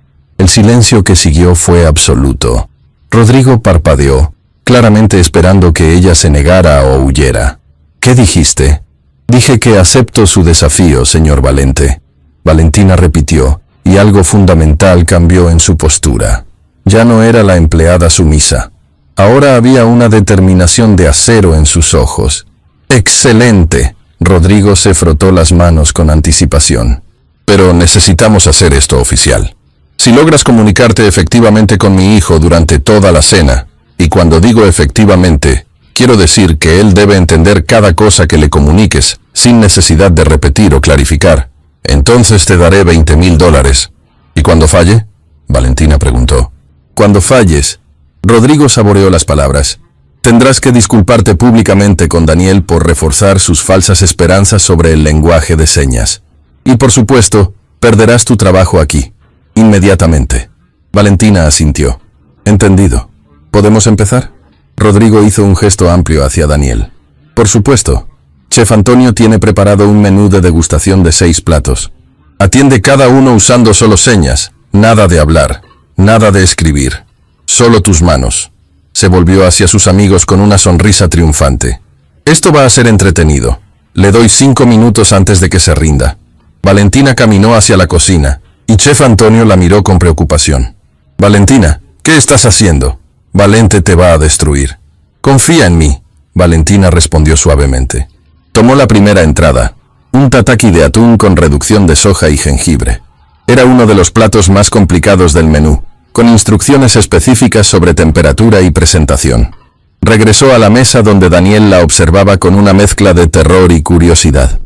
S1: El silencio que siguió fue absoluto. Rodrigo parpadeó, claramente esperando que ella se negara o huyera. ¿Qué dijiste? Dije que acepto su desafío, señor Valente. Valentina repitió, y algo fundamental cambió en su postura. Ya no era la empleada sumisa. Ahora había una determinación de acero en sus ojos. ¡Excelente! Rodrigo se frotó las manos con anticipación. Pero necesitamos hacer esto oficial. Si logras comunicarte efectivamente con mi hijo durante toda la cena, y cuando digo efectivamente, quiero decir que él debe entender cada cosa que le comuniques, sin necesidad de repetir o clarificar, entonces te daré $20,000. ¿Y cuando falle? Valentina preguntó. Cuando falles, Rodrigo saboreó las palabras. Tendrás que disculparte públicamente con Daniel por reforzar sus falsas esperanzas sobre el lenguaje de señas. Y por supuesto, perderás tu trabajo aquí. Inmediatamente. Valentina asintió. Entendido. ¿Podemos empezar? Rodrigo hizo un gesto amplio hacia Daniel. Por supuesto. Chef Antonio tiene preparado un menú de degustación de 6 platos. Atiende cada uno usando solo señas. Nada de hablar. Nada de escribir. Solo tus manos. Se volvió hacia sus amigos con una sonrisa triunfante. Esto va a ser entretenido. Le doy 5 minutos antes de que se rinda. Valentina caminó hacia la cocina, y Chef Antonio la miró con preocupación. Valentina, ¿qué estás haciendo? Valente te va a destruir. Confía en mí, Valentina respondió suavemente. Tomó la primera entrada, un tataki de atún con reducción de soja y jengibre. Era uno de los platos más complicados del menú, con instrucciones específicas sobre temperatura y presentación. Regresó a la mesa donde Daniel la observaba con una mezcla de terror y curiosidad.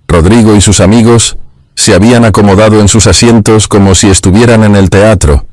S1: Rodrigo y sus amigos se habían acomodado en sus asientos como si estuvieran en el teatro,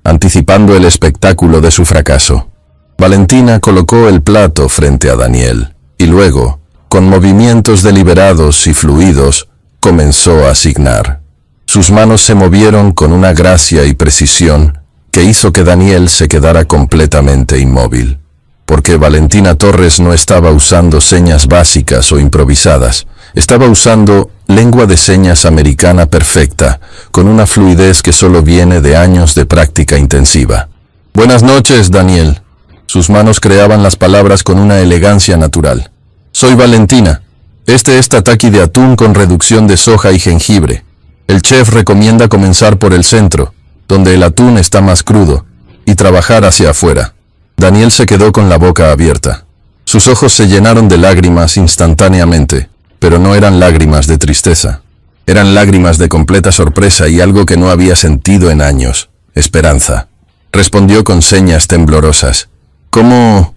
S1: anticipando el espectáculo de su fracaso. Valentina colocó el plato frente a Daniel, y luego, con movimientos deliberados y fluidos, comenzó a asignar. Sus manos se movieron con una gracia y precisión que hizo que Daniel se quedara completamente inmóvil, porque Valentina Torres no estaba usando señas básicas o improvisadas, estaba usando lengua de señas americana perfecta, con una fluidez que solo viene de años de práctica intensiva. Buenas noches, Daniel. Sus manos creaban las palabras con una elegancia natural. Soy Valentina. Este es tataki de atún con reducción de soja y jengibre. El chef recomienda comenzar por el centro, donde el atún está más crudo, y trabajar hacia afuera. Daniel se quedó con la boca abierta. Sus ojos se llenaron de lágrimas instantáneamente, pero no eran lágrimas de tristeza. Eran lágrimas de completa sorpresa y algo que no había sentido en años, esperanza. Respondió con señas temblorosas. ¿Cómo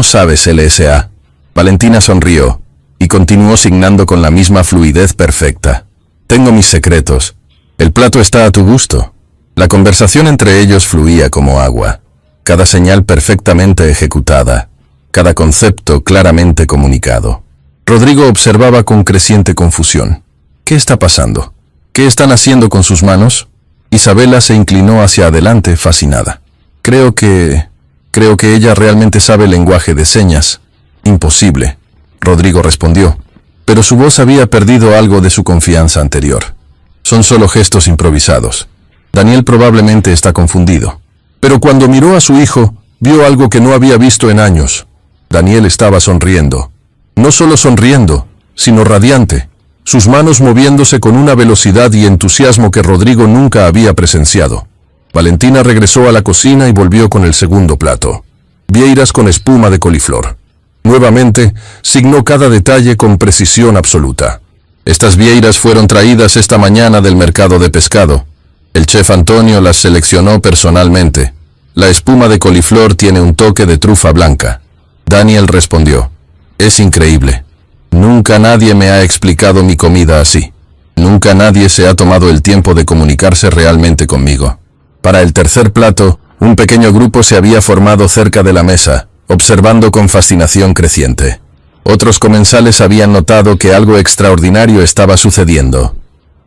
S1: sabes LSA? Valentina sonrió y continuó signando con la misma fluidez perfecta. Tengo mis secretos. El plato está a tu gusto. La conversación entre ellos fluía como agua. Cada señal perfectamente ejecutada. Cada concepto claramente comunicado. Rodrigo observaba con creciente confusión. ¿Qué está pasando? ¿Qué están haciendo con sus manos? Isabela se inclinó hacia adelante, fascinada. Creo que ella realmente sabe el lenguaje de señas. Imposible, Rodrigo respondió, pero su voz había perdido algo de su confianza anterior. Son solo gestos improvisados. Daniel probablemente está confundido. Pero cuando miró a su hijo, vio algo que no había visto en años. Daniel estaba sonriendo. No solo sonriendo, sino radiante, sus manos moviéndose con una velocidad y entusiasmo que Rodrigo nunca había presenciado. Valentina regresó a la cocina y volvió con el segundo plato. Vieiras con espuma de coliflor. Nuevamente, signó cada detalle con precisión absoluta. Estas vieiras fueron traídas esta mañana del mercado de pescado. El chef Antonio las seleccionó personalmente. La espuma de coliflor tiene un toque de trufa blanca. Daniel respondió. Es increíble. Nunca nadie me ha explicado mi comida así. Nunca nadie se ha tomado el tiempo de comunicarse realmente conmigo. Para el tercer plato, un pequeño grupo se había formado cerca de la mesa, observando con fascinación creciente. Otros comensales habían notado que algo extraordinario estaba sucediendo.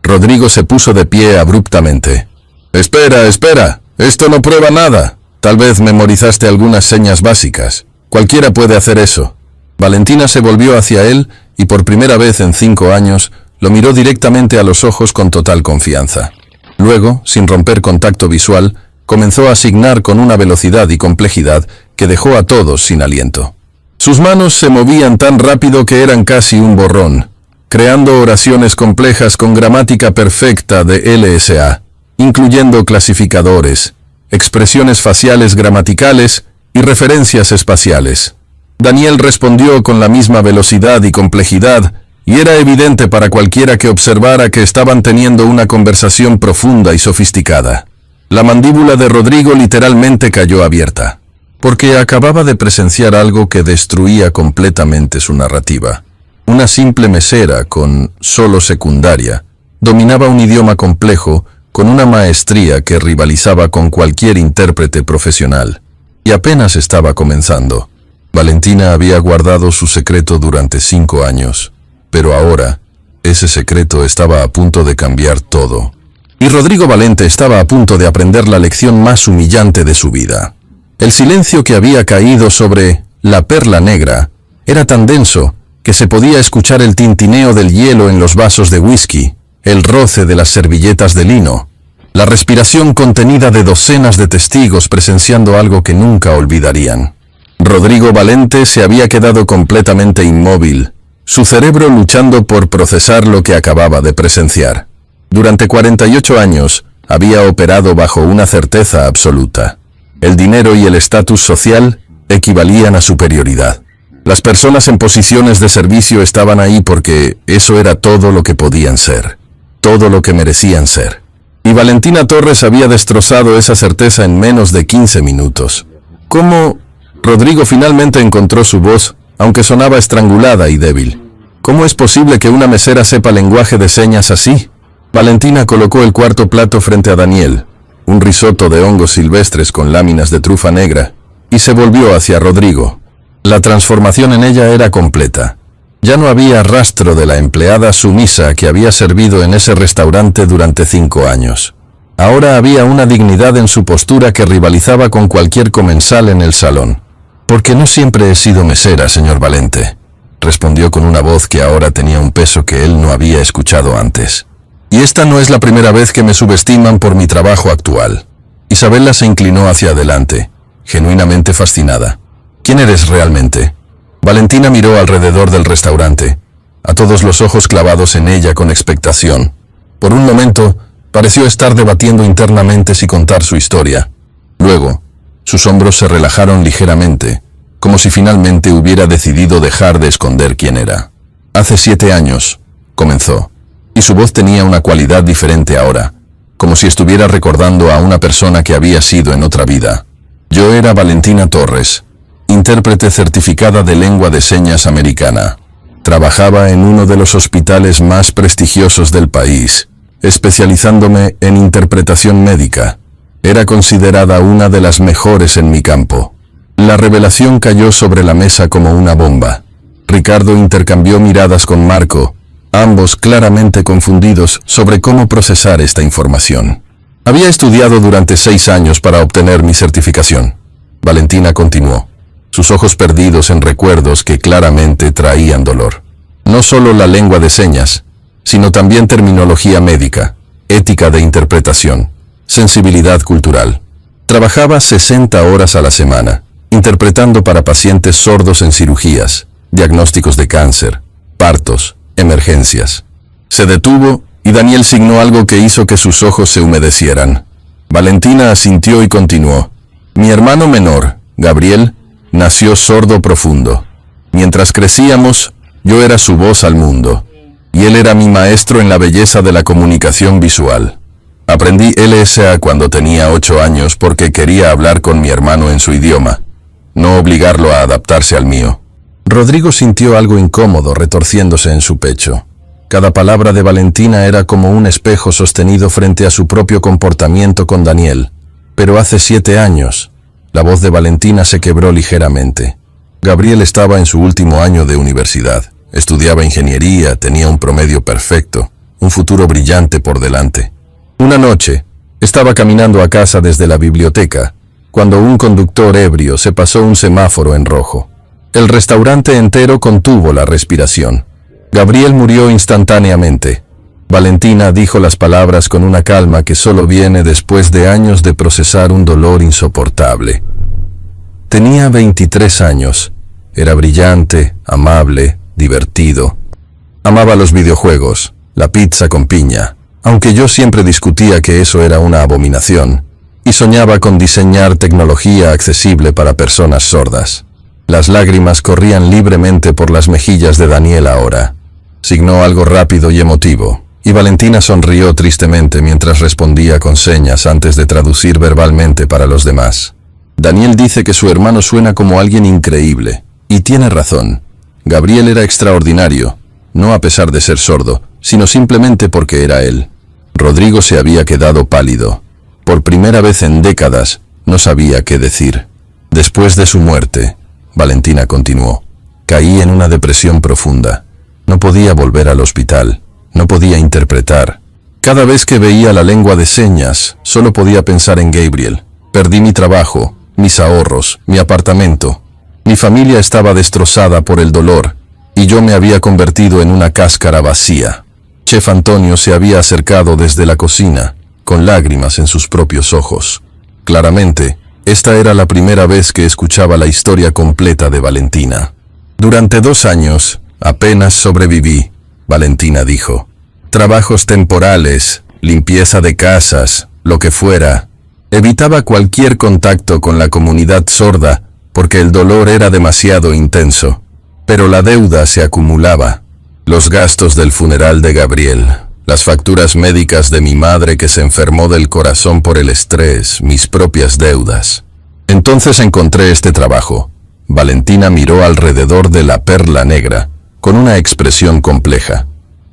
S1: Rodrigo se puso de pie abruptamente. Espera, esto no prueba nada. Tal vez memorizaste algunas señas básicas. Cualquiera puede hacer eso. Valentina se volvió hacia él y por primera vez en 5 años lo miró directamente a los ojos con total confianza. Luego, sin romper contacto visual, comenzó a asignar con una velocidad y complejidad que dejó a todos sin aliento. Sus manos se movían tan rápido que eran casi un borrón, creando oraciones complejas con gramática perfecta de LSA, incluyendo clasificadores, expresiones faciales gramaticales y referencias espaciales. Daniel respondió con la misma velocidad y complejidad, y era evidente para cualquiera que observara que estaban teniendo una conversación profunda y sofisticada. La mandíbula de Rodrigo literalmente cayó abierta, porque acababa de presenciar algo que destruía completamente su narrativa. Una simple mesera con solo secundaria dominaba un idioma complejo con una maestría que rivalizaba con cualquier intérprete profesional, y apenas estaba comenzando. Valentina había guardado su secreto durante 5 años, pero ahora ese secreto estaba a punto de cambiar todo. Y Rodrigo Valente estaba a punto de aprender la lección más humillante de su vida. El silencio que había caído sobre la perla negra era tan denso que se podía escuchar el tintineo del hielo en los vasos de whisky, el roce de las servilletas de lino, la respiración contenida de docenas de testigos presenciando algo que nunca olvidarían. Rodrigo Valente se había quedado completamente inmóvil, su cerebro luchando por procesar lo que acababa de presenciar. Durante 48 años había operado bajo una certeza absoluta. El dinero y el estatus social equivalían a superioridad. Las personas en posiciones de servicio estaban ahí porque eso era todo lo que podían ser, todo lo que merecían ser. Y Valentina Torres había destrozado esa certeza en menos de 15 minutos. ¿Cómo? Rodrigo finalmente encontró su voz, aunque sonaba estrangulada y débil. ¿Cómo es posible que una mesera sepa lenguaje de señas así? Valentina colocó el cuarto plato frente a Daniel, un risotto de hongos silvestres con láminas de trufa negra, y se volvió hacia Rodrigo. La transformación en ella era completa. Ya no había rastro de la empleada sumisa que había servido en ese restaurante durante 5 años. Ahora había una dignidad en su postura que rivalizaba con cualquier comensal en el salón. «Porque no siempre he sido mesera, señor Valente», respondió con una voz que ahora tenía un peso que él no había escuchado antes. «Y esta no es la primera vez que me subestiman por mi trabajo actual». Isabela se inclinó hacia adelante, genuinamente fascinada. «¿Quién eres realmente?» Valentina miró alrededor del restaurante, a todos los ojos clavados en ella con expectación. Por un momento, pareció estar debatiendo internamente si contar su historia. Luego, sus hombros se relajaron ligeramente, como si finalmente hubiera decidido dejar de esconder quién era. «Hace 7 años», comenzó, y su voz tenía una cualidad diferente ahora, como si estuviera recordando a una persona que había sido en otra vida. «Yo era Valentina Torres, intérprete certificada de lengua de señas americana. Trabajaba en uno de los hospitales más prestigiosos del país, especializándome en interpretación médica. Era considerada una de las mejores en mi campo». La revelación cayó sobre la mesa como una bomba. Ricardo intercambió miradas con Marco, ambos claramente confundidos sobre cómo procesar esta información. «Había estudiado durante 6 años para obtener mi certificación», Valentina continuó, sus ojos perdidos en recuerdos que claramente traían dolor. «No solo la lengua de señas, sino también terminología médica, ética de interpretación, sensibilidad cultural. Trabajaba 60 horas a la semana, interpretando para pacientes sordos en cirugías, diagnósticos de cáncer, partos, emergencias». Se detuvo y Daniel signó algo que hizo que sus ojos se humedecieran. Valentina asintió y continuó. «Mi hermano menor, Gabriel, nació sordo profundo. Mientras crecíamos, yo era su voz al mundo, y él era mi maestro en la belleza de la comunicación visual. Aprendí LSA cuando tenía 8 años porque quería hablar con mi hermano en su idioma, no obligarlo a adaptarse al mío». Rodrigo sintió algo incómodo retorciéndose en su pecho. Cada palabra de Valentina era como un espejo sostenido frente a su propio comportamiento con Daniel. Pero hace 7 años, la voz de Valentina se quebró ligeramente. Gabriel estaba en su último año de universidad. Estudiaba ingeniería, tenía un promedio perfecto, un futuro brillante por delante. Una noche, estaba caminando a casa desde la biblioteca, cuando un conductor ebrio se pasó un semáforo en rojo. El restaurante entero contuvo la respiración. Gabriel murió instantáneamente. Valentina dijo las palabras con una calma que solo viene después de años de procesar un dolor insoportable. Tenía 23 años. Era brillante, amable, divertido. Amaba los videojuegos, la pizza con piña, aunque yo siempre discutía que eso era una abominación, y soñaba con diseñar tecnología accesible para personas sordas. Las lágrimas corrían libremente por las mejillas de Daniel ahora. Signó algo rápido y emotivo, y Valentina sonrió tristemente mientras respondía con señas antes de traducir verbalmente para los demás. Daniel dice que su hermano suena como alguien increíble, y tiene razón. Gabriel era extraordinario, no a pesar de ser sordo, sino simplemente porque era él. Rodrigo se había quedado pálido. Por primera vez en décadas, no sabía qué decir. Después de su muerte, Valentina continuó, caí en una depresión profunda. No podía volver al hospital, no podía interpretar. Cada vez que veía la lengua de señas, solo podía pensar en Gabriel. Perdí mi trabajo, mis ahorros, mi apartamento. Mi familia estaba destrozada por el dolor, y yo me había convertido en una cáscara vacía. Chef Antonio se había acercado desde la cocina, con lágrimas en sus propios ojos. Claramente, esta era la primera vez que escuchaba la historia completa de Valentina. Durante 2 años, apenas sobreviví, Valentina dijo. Trabajos temporales, limpieza de casas, lo que fuera. Evitaba cualquier contacto con la comunidad sorda porque el dolor era demasiado intenso. Pero la deuda se acumulaba. Los gastos del funeral de Gabriel, las facturas médicas de mi madre que se enfermó del corazón por el estrés, mis propias deudas. Entonces encontré este trabajo. Valentina miró alrededor de la perla negra, con una expresión compleja.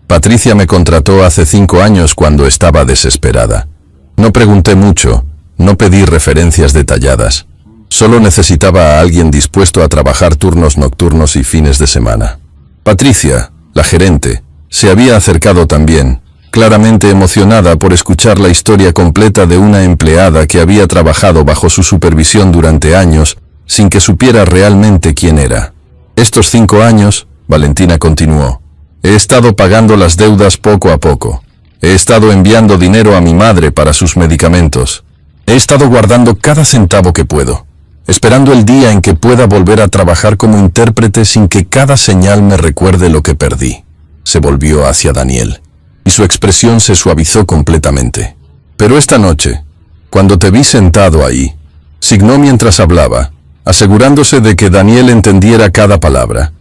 S1: Patricia me contrató hace 5 años cuando estaba desesperada. No pregunté mucho, no pedí referencias detalladas. Solo necesitaba a alguien dispuesto a trabajar turnos nocturnos y fines de semana. Patricia, la gerente, se había acercado también, claramente emocionada por escuchar la historia completa de una empleada que había trabajado bajo su supervisión durante años, sin que supiera realmente quién era. Estos 5 años, Valentina continuó, he estado pagando las deudas poco a poco. He estado enviando dinero a mi madre para sus medicamentos. He estado guardando cada centavo que puedo, esperando el día en que pueda volver a trabajar como intérprete sin que cada señal me recuerde lo que perdí. Se volvió hacia Daniel, y su expresión se suavizó completamente. Pero esta noche, cuando te vi sentado ahí, signó mientras hablaba, asegurándose de que Daniel entendiera cada palabra,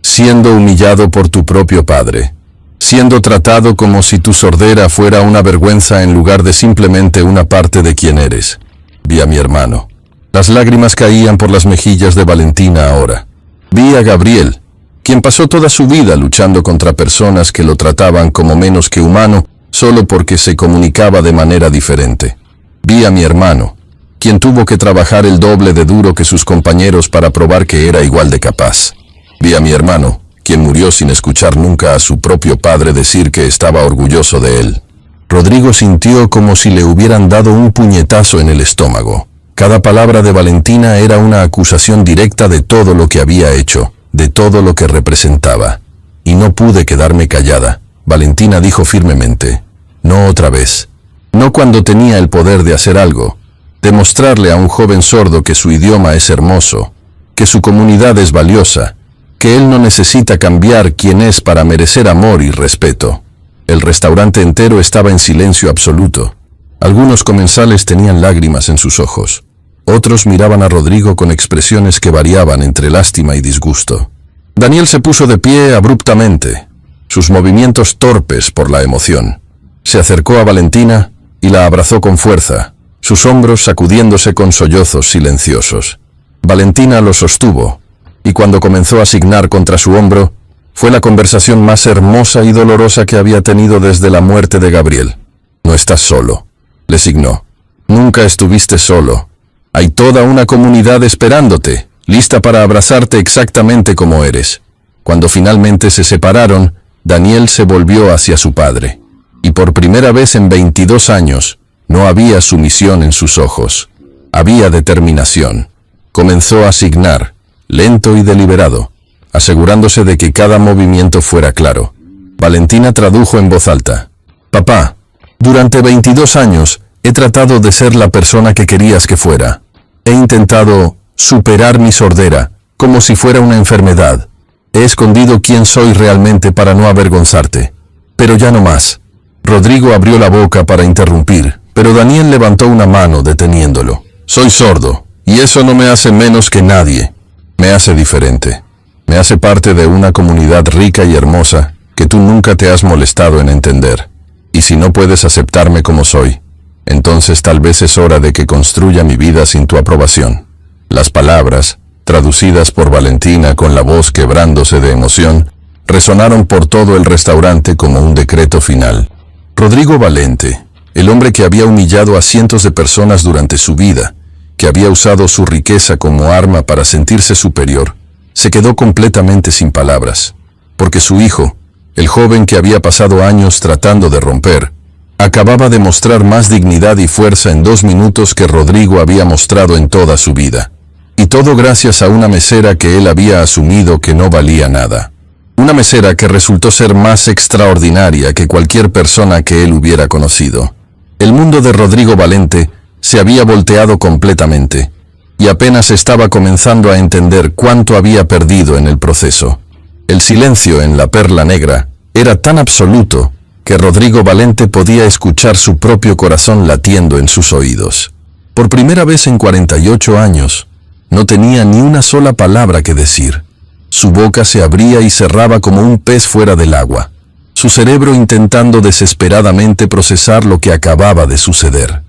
S1: siendo humillado por tu propio padre, siendo tratado como si tu sordera fuera una vergüenza en lugar de simplemente una parte de quien eres. Vi a mi hermano. Las lágrimas caían por las mejillas de Valentina ahora. Vi a Gabriel, quien pasó toda su vida luchando contra personas que lo trataban como menos que humano solo porque se comunicaba de manera diferente. Vi a mi hermano, quien tuvo que trabajar el doble de duro que sus compañeros para probar que era igual de capaz. Vi a mi hermano, quien murió sin escuchar nunca a su propio padre decir que estaba orgulloso de él. Rodrigo sintió como si le hubieran dado un puñetazo en el estómago. Cada palabra de Valentina era una acusación directa de todo lo que había hecho, de todo lo que representaba. Y no pude quedarme callada. Valentina dijo firmemente, no otra vez. No cuando tenía el poder de hacer algo, de mostrarle a un joven sordo que su idioma es hermoso, que su comunidad es valiosa, que él no necesita cambiar quién es para merecer amor y respeto. El restaurante entero estaba en silencio absoluto. Algunos comensales tenían lágrimas en sus ojos. Otros miraban a Rodrigo con expresiones que variaban entre lástima y disgusto. Daniel se puso de pie abruptamente, sus movimientos torpes por la emoción. Se acercó a Valentina y la abrazó con fuerza, sus hombros sacudiéndose con sollozos silenciosos. Valentina lo sostuvo, y cuando comenzó a signar contra su hombro, fue la conversación más hermosa y dolorosa que había tenido desde la muerte de Gabriel. No estás solo, le signó. Nunca estuviste solo. Hay toda una comunidad esperándote, lista para abrazarte exactamente como eres. Cuando finalmente se separaron, Daniel se volvió hacia su padre, y por primera vez en 22 años, no había sumisión en sus ojos. Había determinación. Comenzó a signar, lento y deliberado, asegurándose de que cada movimiento fuera claro. Valentina tradujo en voz alta. Papá, durante 22 años he tratado de ser la persona que querías que fuera. He intentado superar mi sordera, como si fuera una enfermedad. He escondido quién soy realmente para no avergonzarte. Pero ya no más. Rodrigo abrió la boca para interrumpir, pero Daniel levantó una mano deteniéndolo. Soy sordo, y eso no me hace menos que nadie. Me hace diferente. Me hace parte de una comunidad rica y hermosa que tú nunca te has molestado en entender. Y si no puedes aceptarme como soy, entonces tal vez es hora de que construya mi vida sin tu aprobación. Las palabras, traducidas por Valentina con la voz quebrándose de emoción, resonaron por todo el restaurante como un decreto final. Rodrigo Valente, el hombre que había humillado a cientos de personas durante su vida, que había usado su riqueza como arma para sentirse superior, se quedó completamente sin palabras, porque su hijo, el joven que había pasado años tratando de romper, acababa de mostrar más dignidad y fuerza en 2 minutos que Rodrigo había mostrado en toda su vida. Y todo gracias a una mesera que él había asumido que no valía nada. Una mesera que resultó ser más extraordinaria que cualquier persona que él hubiera conocido. El mundo de Rodrigo Valente se había volteado completamente, y apenas estaba comenzando a entender cuánto había perdido en el proceso. El silencio en la Perla Negra era tan absoluto que Rodrigo Valente podía escuchar su propio corazón latiendo en sus oídos. Por primera vez en 48 años, no tenía ni una sola palabra que decir. Su boca se abría y cerraba como un pez fuera del agua, su cerebro intentando desesperadamente procesar lo que acababa de suceder.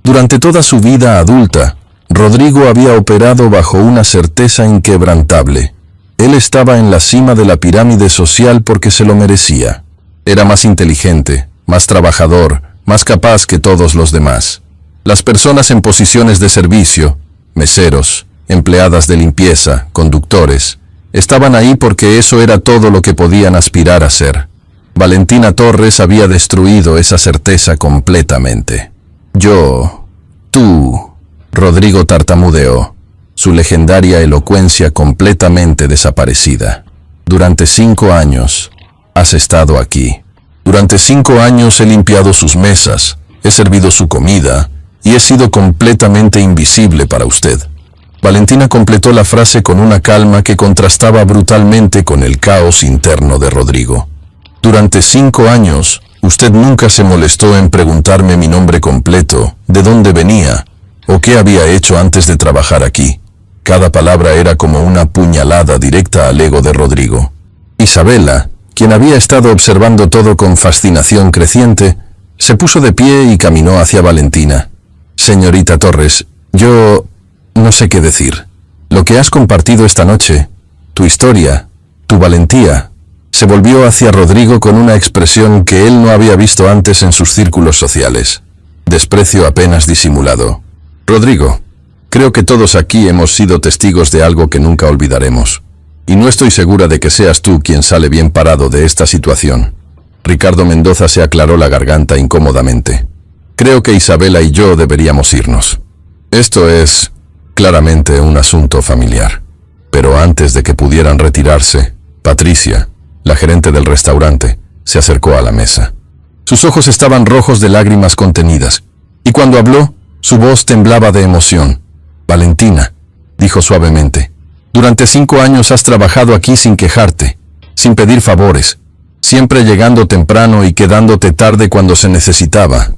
S1: Durante toda su vida adulta, Rodrigo había operado bajo una certeza inquebrantable. Él estaba en la cima de la pirámide social porque se lo merecía. Era más inteligente, más trabajador, más capaz que todos los demás. Las personas en posiciones de servicio, meseros, empleadas de limpieza, conductores, estaban ahí porque eso era todo lo que podían aspirar a ser. Valentina Torres había destruido esa certeza completamente. Tú, Rodrigo tartamudeó, su legendaria elocuencia completamente desaparecida. Durante 5 años, has estado aquí. Durante 5 años he limpiado sus mesas, he servido su comida y he sido completamente invisible para usted. Valentina completó la frase con una calma que contrastaba brutalmente con el caos interno de Rodrigo. Durante 5 años, usted nunca se molestó en preguntarme mi nombre completo, de dónde venía, o qué había hecho antes de trabajar aquí. Cada palabra era como una puñalada directa al ego de Rodrigo. Isabela, quien había estado observando todo con fascinación creciente, se puso de pie y caminó hacia Valentina. Señorita Torres, yo no sé qué decir. Lo que has compartido esta noche, tu historia, tu valentía, se volvió hacia Rodrigo con una expresión que él no había visto antes en sus círculos sociales. Desprecio apenas disimulado. Rodrigo, creo que todos aquí hemos sido testigos de algo que nunca olvidaremos. Y no estoy segura de que seas tú quien sale bien parado de esta situación. Ricardo Mendoza se aclaró la garganta incómodamente. Creo que Isabela y yo deberíamos irnos. Esto es claramente un asunto familiar. Pero antes de que pudieran retirarse, Patricia, la gerente del restaurante, se acercó a la mesa. Sus ojos estaban rojos de lágrimas contenidas, y cuando habló, su voz temblaba de emoción. Valentina, dijo suavemente, durante 5 años has trabajado aquí sin quejarte, sin pedir favores, siempre llegando temprano y quedándote tarde cuando se necesitaba.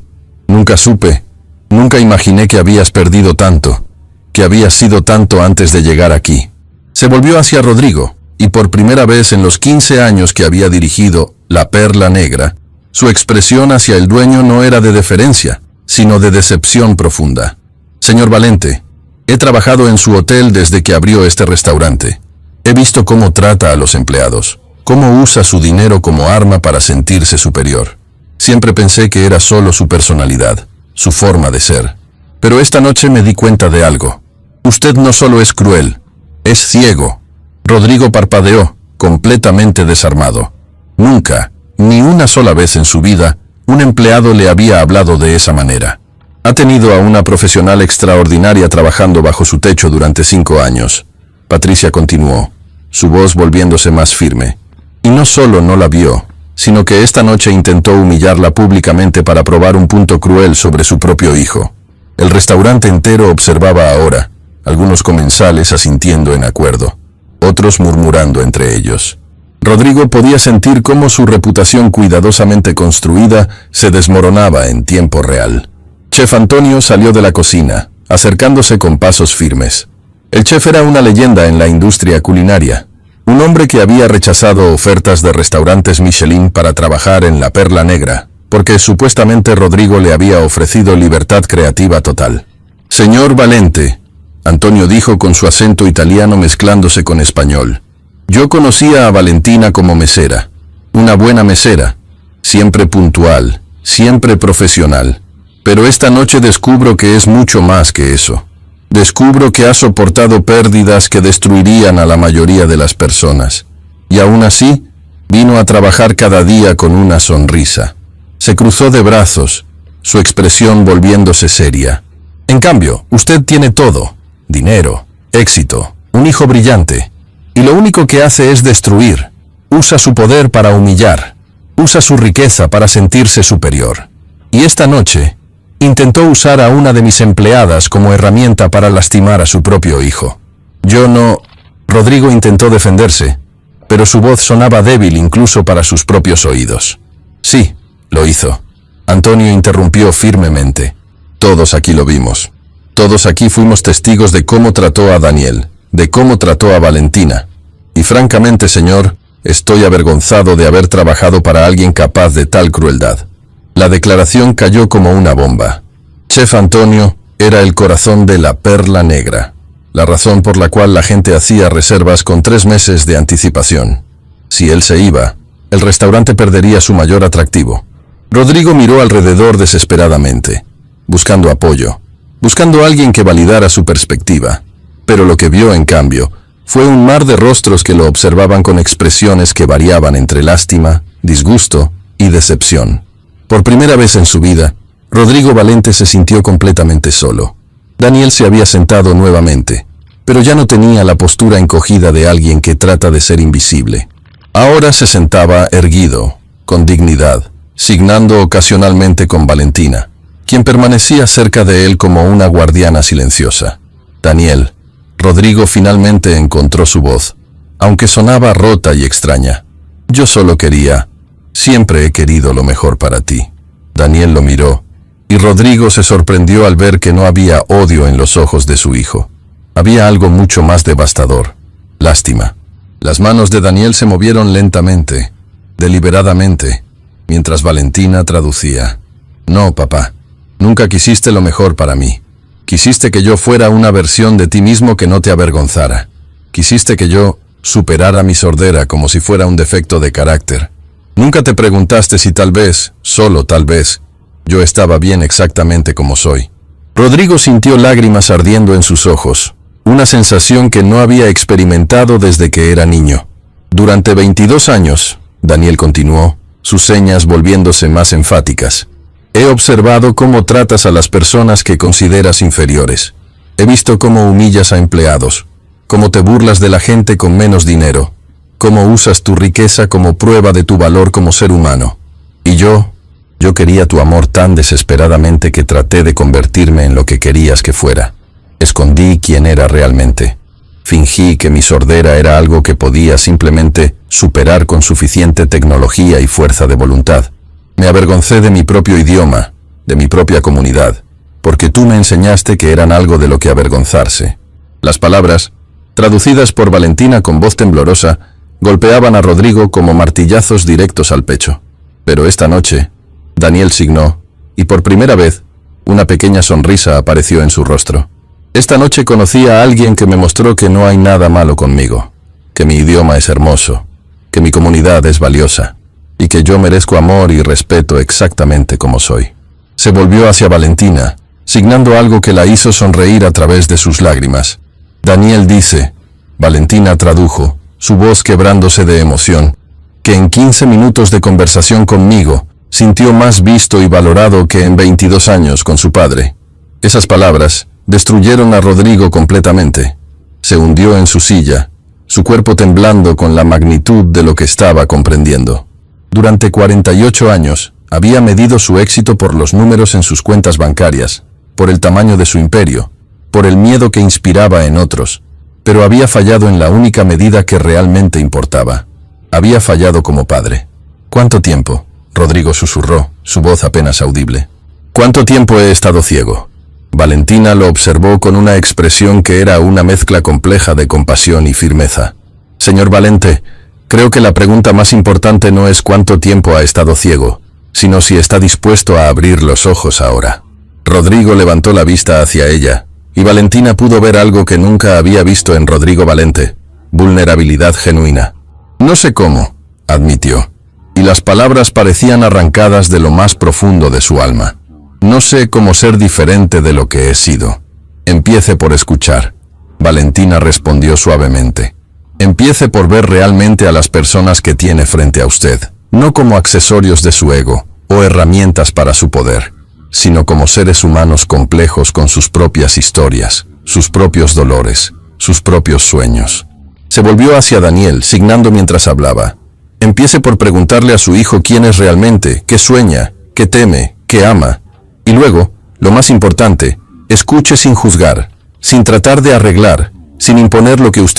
S1: Nunca imaginé que habías perdido tanto, que habías sido tanto antes de llegar aquí. Se volvió hacia Rodrigo, y por primera vez en los 15 años que había dirigido La Perla Negra, su expresión hacia el dueño no era de deferencia, sino de decepción profunda. Señor Valente, he trabajado en su hotel desde que abrió este restaurante. He visto cómo trata a los empleados, cómo usa su dinero como arma para sentirse superior. Siempre pensé que era solo su personalidad, su forma de ser. Pero esta noche me di cuenta de algo. Usted no solo es cruel, es ciego. Rodrigo parpadeó, completamente desarmado. Nunca, ni una sola vez en su vida, un empleado le había hablado de esa manera. Ha tenido a una profesional extraordinaria trabajando bajo su techo durante 5 años. Patricia continuó, su voz volviéndose más firme. Y no solo no la vio, sino que esta noche intentó humillarla públicamente para probar un punto cruel sobre su propio hijo. El restaurante entero observaba ahora, algunos comensales asintiendo en acuerdo, otros murmurando entre ellos. Rodrigo podía sentir cómo su reputación cuidadosamente construida se desmoronaba en tiempo real. Chef Antonio salió de la cocina, acercándose con pasos firmes. El chef era una leyenda en la industria culinaria, un hombre que había rechazado ofertas de restaurantes Michelin para trabajar en la Perla Negra, porque supuestamente Rodrigo le había ofrecido libertad creativa total. «Señor Valente», Antonio dijo con su acento italiano mezclándose con español. «Yo conocía a Valentina como mesera, una buena mesera, siempre puntual, siempre profesional. Pero esta noche descubro que es mucho más que eso. Descubro que ha soportado pérdidas que destruirían a la mayoría de las personas. Y aún así, vino a trabajar cada día con una sonrisa. Se cruzó de brazos, su expresión volviéndose seria. En cambio, usted tiene todo: dinero, éxito, un hijo brillante. Y lo único que hace es destruir. Usa su poder para humillar. Usa su riqueza para sentirse superior. Y esta noche intentó usar a una de mis empleadas como herramienta para lastimar a su propio hijo. Yo no... Rodrigo intentó defenderse, pero su voz sonaba débil incluso para sus propios oídos. Sí, lo hizo. Antonio interrumpió firmemente. Todos aquí lo vimos. Todos aquí fuimos testigos de cómo trató a Daniel, de cómo trató a Valentina. Y francamente, señor, estoy avergonzado de haber trabajado para alguien capaz de tal crueldad. La declaración cayó como una bomba. Chef Antonio era el corazón de la Perla Negra, la razón por la cual la gente hacía reservas con 3 meses de anticipación. Si él se iba, el restaurante perdería su mayor atractivo. Rodrigo miró alrededor desesperadamente, buscando apoyo, buscando a alguien que validara su perspectiva. Pero lo que vio, en cambio, fue un mar de rostros que lo observaban con expresiones que variaban entre lástima, disgusto y decepción. Por primera vez en su vida, Rodrigo Valente se sintió completamente solo. Daniel se había sentado nuevamente, pero ya no tenía la postura encogida de alguien que trata de ser invisible. Ahora se sentaba erguido, con dignidad, signando ocasionalmente con Valentina, quien permanecía cerca de él como una guardiana silenciosa. Daniel, Rodrigo finalmente encontró su voz, aunque sonaba rota y extraña. Yo solo quería... Siempre he querido lo mejor para ti. Daniel lo miró, y Rodrigo se sorprendió al ver que no había odio en los ojos de su hijo. Había algo mucho más devastador: lástima. Las manos de Daniel se movieron lentamente, deliberadamente, mientras Valentina traducía. No, papá, nunca quisiste lo mejor para mí. Quisiste que yo fuera una versión de ti mismo que no te avergonzara. Quisiste que yo superara mi sordera como si fuera un defecto de carácter. Nunca te preguntaste si tal vez, solo tal vez, yo estaba bien exactamente como soy. Rodrigo sintió lágrimas ardiendo en sus ojos, una sensación que no había experimentado desde que era niño. Durante 22 años, Daniel continuó, sus señas volviéndose más enfáticas. He observado cómo tratas a las personas que consideras inferiores. He visto cómo humillas a empleados, cómo te burlas de la gente con menos dinero, cómo usas tu riqueza como prueba de tu valor como ser humano. Y yo quería tu amor tan desesperadamente que traté de convertirme en lo que querías que fuera. Escondí quién era realmente. Fingí que mi sordera era algo que podía simplemente superar con suficiente tecnología y fuerza de voluntad. Me avergoncé de mi propio idioma, de mi propia comunidad, porque tú me enseñaste que eran algo de lo que avergonzarse. Las palabras, traducidas por Valentina con voz temblorosa, golpeaban a Rodrigo como martillazos directos al pecho. Pero esta noche, Daniel signó, y por primera vez, una pequeña sonrisa apareció en su rostro. Esta noche conocí a alguien que me mostró que no hay nada malo conmigo, que mi idioma es hermoso, que mi comunidad es valiosa, y que yo merezco amor y respeto exactamente como soy. Se volvió hacia Valentina, signando algo que la hizo sonreír a través de sus lágrimas. Daniel dice, Valentina tradujo, su voz quebrándose de emoción, que en 15 minutos de conversación conmigo, sintió más visto y valorado que en 22 años con su padre. Esas palabras destruyeron a Rodrigo completamente. Se hundió en su silla, su cuerpo temblando con la magnitud de lo que estaba comprendiendo. Durante 48 años, había medido su éxito por los números en sus cuentas bancarias, por el tamaño de su imperio, por el miedo que inspiraba en otros, pero había fallado en la única medida que realmente importaba. Había fallado como padre. ¿Cuánto tiempo?, Rodrigo susurró, su voz apenas audible. ¿Cuánto tiempo he estado ciego? Valentina lo observó con una expresión que era una mezcla compleja de compasión y firmeza. Señor Valente, creo que la pregunta más importante no es cuánto tiempo ha estado ciego, sino si está dispuesto a abrir los ojos ahora. Rodrigo levantó la vista hacia ella, y Valentina pudo ver algo que nunca había visto en Rodrigo Valente: vulnerabilidad genuina. No sé cómo, admitió, y las palabras parecían arrancadas de lo más profundo de su alma. No sé cómo ser diferente de lo que he sido. Empiece por escuchar. Valentina respondió suavemente. Empiece por ver realmente a las personas que tiene frente a usted, no como accesorios de su ego o herramientas para su poder, sino como seres humanos complejos con sus propias historias, sus propios dolores, sus propios sueños. Se volvió hacia Daniel, signando mientras hablaba. Empiece por preguntarle a su hijo quién es realmente, qué sueña, qué teme, qué ama. Y luego, lo más importante, escuche sin juzgar, sin tratar de arreglar, sin imponer lo que usted